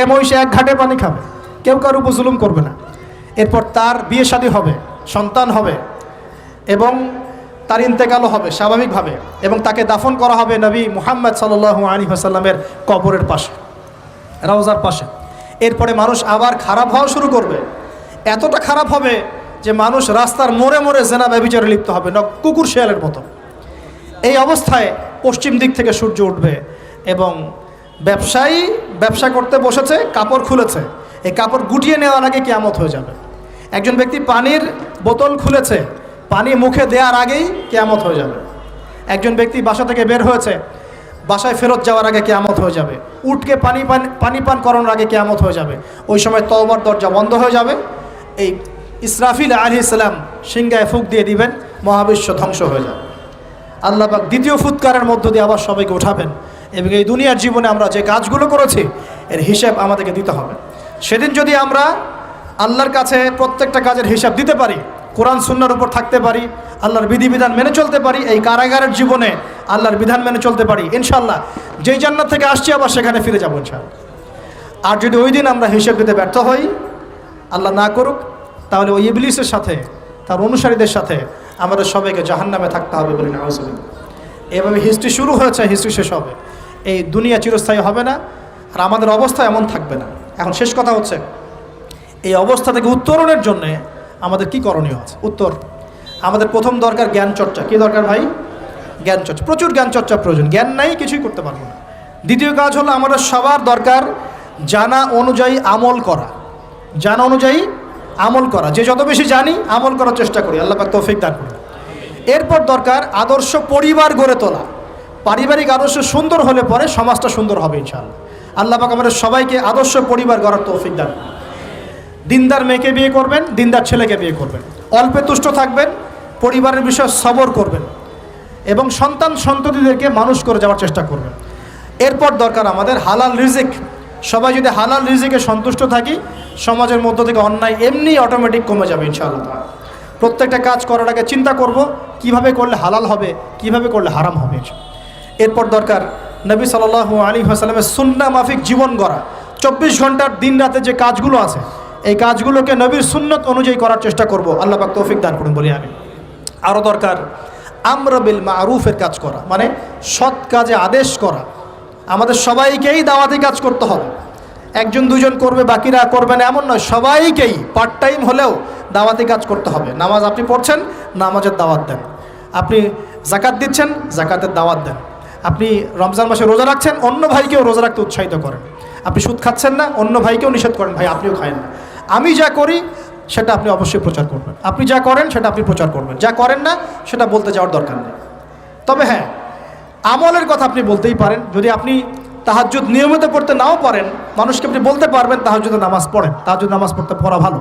[SPEAKER 1] মহিষে 1 ঘাটে পানি খাবে, কেউ কারো উপর জুলুম করবে না। এরপর তার বিয়ে শাদী হবে, সন্তান হবে এবং তার ইন্তেকালও হবে স্বাভাবিকভাবে, এবং তাকে দাফন করা হবে নবী মুহাম্মদ সাল্লাল্লাহু আলাইহি ওয়াসাল্লামের কবরের পাশে। রওজার পাশে। এরপরে মানুষ আবার খারাপ হওয়া শুরু করবে, এতটা খারাপ হবে যে মানুষ রাস্তার মোড়ে মোড়ে জেনা ব্যভিচারে লিপ্ত হবে, কুকুর শেয়ালের মতো। এই অবস্থায় পশ্চিম দিক থেকে সূর্য উঠবে এবং ব্যবসায়ী ব্যবসা করতে বসেছে, কাপড় খুলেছে, এই কাপড় গুটিয়ে নেওয়ার আগে কিয়ামত হয়ে যাবে। একজন ব্যক্তি পানির বোতল খুলেছে, পানি মুখে দেওয়ার আগেই কিয়ামত হয়ে যাবে। একজন ব্যক্তি বাসা থেকে বের হয়েছে, বাসায় ফেরত যাওয়ার আগে কিয়ামত হয়ে যাবে। উঠকে পানি পান করানোর আগে কিয়ামত হয়ে যাবে। ওই সময় তওবার দরজা বন্ধ হয়ে যাবে। এই ইসরাফিল আলাইহিস সালাম সিংহায় ফুঁক দিয়ে দিবেন, মহাবিশ্ব ধ্বংস হয়ে যাবে। আল্লাহ পাক দ্বিতীয় ফুৎকারের মধ্য দিয়ে আবার সবাইকে উঠাবেন এবং এই দুনিয়ার জীবনে আমরা যে কাজগুলো করেছি এর হিসাব আমাদেরকে দিতে হবে। সেদিন যদি আমরা আল্লাহর কাছে প্রত্যেকটা কাজের হিসাব দিতে পারি, কোরআন সুন্নাহর উপর থাকতে পারি, আল্লাহর বিধিবিধান মেনে চলতে পারি, এই কারাগারের জীবনে আল্লাহর বিধান মেনে চলতে পারি, ইনশাআল্লাহ যেই জান্নাত থেকে আসছি আবার সেখানে ফিরে যাবো ইনশাআল্লাহ। আর যদি ওই দিন আমরা হিসাব দিতে ব্যর্থ হই, আল্লাহ না করুক, তাহলে ওই ইবলিসের সাথে, তার অনুসারীদের সাথে আমাদের সবাইকে জাহান্নামে থাকতে হবে বলি না। এভাবে হিস্ট্রি শুরু হয়েছে, হিস্ট্রি শেষ হবে। এই দুনিয়া চিরস্থায়ী হবে না, আর আমাদের অবস্থা এমন থাকবে না। এখন শেষ কথা হচ্ছে, এই অবস্থা থেকে উত্তরণের জন্যে আমাদের কি করণীয় আছে? উত্তর, আমাদের প্রথম দরকার জ্ঞান চর্চা। কি দরকার ভাই? জ্ঞান চর্চা। প্রচুর জ্ঞান চর্চা প্রয়োজন, জ্ঞান নাই কিছুই করতে পারবো না। দ্বিতীয় কাজ হলো আমাদের সবার দরকার জানা অনুযায়ী আমল করা। জানা অনুযায়ী আমল করা, যে যত বেশি জানি আমল করার চেষ্টা করি, আল্লাহ পাক তৌফিক দান করুন। এরপর দরকার আদর্শ পরিবার গড়ে তোলা। পারিবারিক আদর্শ সুন্দর হলে পরে সমাজটা সুন্দর হবে ইনশাআল্লাহ। আল্লাহ পাক আমাদের সবাইকে আদর্শ পরিবার গড়ার তৌফিক দান করুন। দিনদার মেয়েকে বিয়ে করবেন, দিনদার ছেলেকে বিয়ে করবেন, অল্পে তুষ্ট থাকবেন, পরিবারের বিষয়ে সবর করবেন এবং সন্তান সন্ততিদেরকে মানুষ করে যাওয়ার চেষ্টা করবেন। এরপর দরকার আমাদের হালাল রিজিক। সবাই যদি হালাল রিজিকে সন্তুষ্ট থাকি, সমাজের মধ্য থেকে অন্যায় এমনি অটোমেটিক কমে যাবে ইনশাআল্লাহ। প্রত্যেকটা কাজ করার আগে চিন্তা করব কিভাবে করলে হালাল হবে, কিভাবে করলে হারাম হবে। এরপর দরকার নবী সাল্লাল্লাহু আলাইহি ওয়াসাল্লামের সুন্নাহ মাফিক জীবন গড়া। 24 ঘন্টার দিন রাতে যে কাজগুলো আছে, এই কাজগুলোকে নবীর সুন্নত অনুযায়ী করার চেষ্টা করব। আল্লাহ পাক তৌফিক দান করুন বলি আমি। আরও দরকার আমর বিল মারুফের কাজ করা, মানে সৎ কাজে আদেশ করা। আমাদের সবাইকেই দাওয়াতি কাজ করতে হবে। একজন দুজন করবে, বাকিরা করবে না এমন নয়, সবাইকেই পার্ট টাইম হলেও দাওয়াতি কাজ করতে হবে। নামাজ আপনি পড়ছেন, নামাজের দাওয়াত দেন। আপনি জাকাত দিচ্ছেন, জাকাতের দাওয়াত দেন। আপনি রমজান মাসে রোজা রাখছেন, অন্য ভাইকেও রোজা রাখতে উৎসাহিত করেন। আপনি সুদ খাচ্ছেন না, অন্য ভাইকেও নিষেধ করেন, ভাই আপনিও খায়েন না। আমি যা করি সেটা আপনি অবশ্যই প্রচার করবেন, আপনি যা করেন সেটা আপনি প্রচার করবেন, যা করেন না সেটা বলতে যাওয়ার দরকার নেই। তবে হ্যাঁ, আমলের কথা আপনি বলতেই পারেন। যদি আপনি তাহাজ্জুদ নিয়মিত পড়তে নাও পারেন, মানুষকে আপনি বলতে পারবেন তাহাজ্জুদে নামাজ পড়েন, তাহাজ্জুদ নামাজ পড়া ভালো।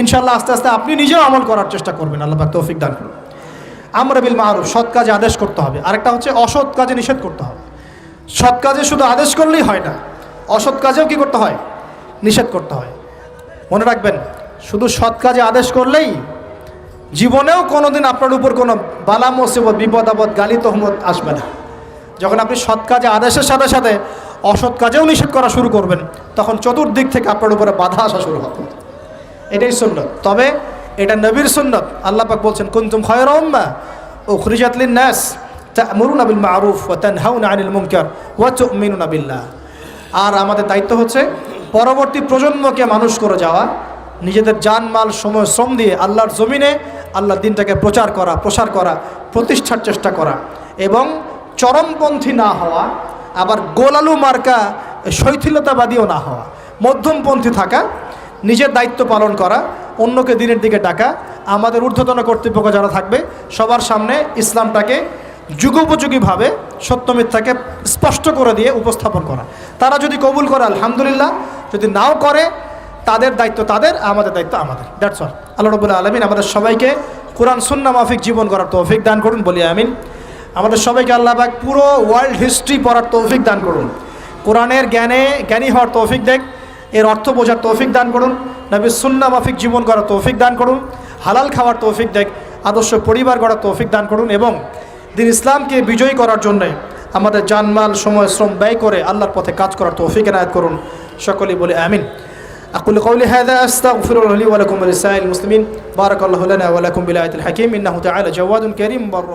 [SPEAKER 1] ইনশাআল্লাহ আস্তে আস্তে আপনি নিজেও আমল করার চেষ্টা করবেন। আল্লাহ পাক তৌফিক দান করুন। আমর বিল মারুফ, সৎ কাজে আদেশ করতে হবে। আরেকটা হচ্ছে অসৎ কাজে নিষেধ করতে হবে। সৎ কাজে শুধু আদেশ করলেই হয় না, অসৎ কাজেও কি করতে হয়? নিষেধ করতে হয়। মনে রাখবেন, শুধু সৎ কাজে আদেশ করলেই জীবনেও কোনোদিন আপনার উপর কোনো বালা মুসিবত, বিপদ আপদ, গালি তহমত আসবে না। যখন আপনি সৎ কাজে আদেশের সাথে সাথে অসৎ কাজেও নিষেধ করা শুরু করবেন, তখন চতুর্দিক থেকে আপনার উপরে বাধা আসা শুরু হবে। এটাই সুন্নত। তবে এটা নবীর সুন্নত। আল্লাহ পাক বলছেন, কুনতুম খায়রা উম্মাহ উখরিজাত লিন-নাস তা'মুরুনা বিল মা'রুফ ওয়া তানহাউনা আনিল মুনকার ওয়া তু'মিনুনা বিল্লাহ। আর আমাদের দায়িত্ব হচ্ছে পরবর্তী প্রজন্মকে মানুষ করে যাওয়া, নিজেদের জানমাল সময় শ্রম দিয়ে আল্লাহর জমিনে আল্লাহর দিনটাকে প্রচার করা, প্রসার করা, প্রতিষ্ঠার চেষ্টা করা এবং চরমপন্থী না হওয়া, আবার গোলালু মার্কা শৈথিলতাবাদীও না হওয়া, মধ্যমপন্থী থাকা, নিজের দায়িত্ব পালন করা, অন্যকে দিনের দিকে ডাকা। আমাদের ঊর্ধ্বতন কর্তৃপক্ষ যারা থাকবে সবার সামনে ইসলামটাকে যুগোপযোগীভাবে সত্য মিথ্যাকে স্পষ্ট করে দিয়ে উপস্থাপন করা। তারা যদি কবুল করে আলহামদুলিল্লাহ, যদি নাও করে তাদের দায়িত্ব তাদের, আমাদের দায়িত্ব আমাদের। That's all. আল্লাহ রাব্বুল আলামিন আমাদের সবাইকে কোরআন সুন্নাহ মাফিক জীবন করার তৌফিক দান করুন বলি আমিন। আমাদের সবাইকে আল্লাহ পাক পুরো ওয়ার্ল্ড হিস্ট্রি পড়ার তৌফিক দান করুন। কোরআনের জ্ঞানী হওয়ার তৌফিক দেখ, এর অর্থ বোঝার তৌফিক দান করুন। নবীর সুন্নাহ মাফিক জীবন করার তৌফিক দান করুন। হালাল খাওয়ার তৌফিক দেখ, আদর্শ পরিবার গড়ার তৌফিক দান করুন এবং দিন ইসলামকে বিজয়ী করার জন্য আমাদের জানমাল সময় শ্রম ব্যয় করে আল্লাহর পথে কাজ করার তৌফিক এনায়েত করুন। সকলেই বলে আমিন। أقول قولي هذا أستغفر الله لي ولكم ولسائر المسلمين. بارك الله لنا ولكم بالآية الحكيم إنه تعالى جواد كريم بر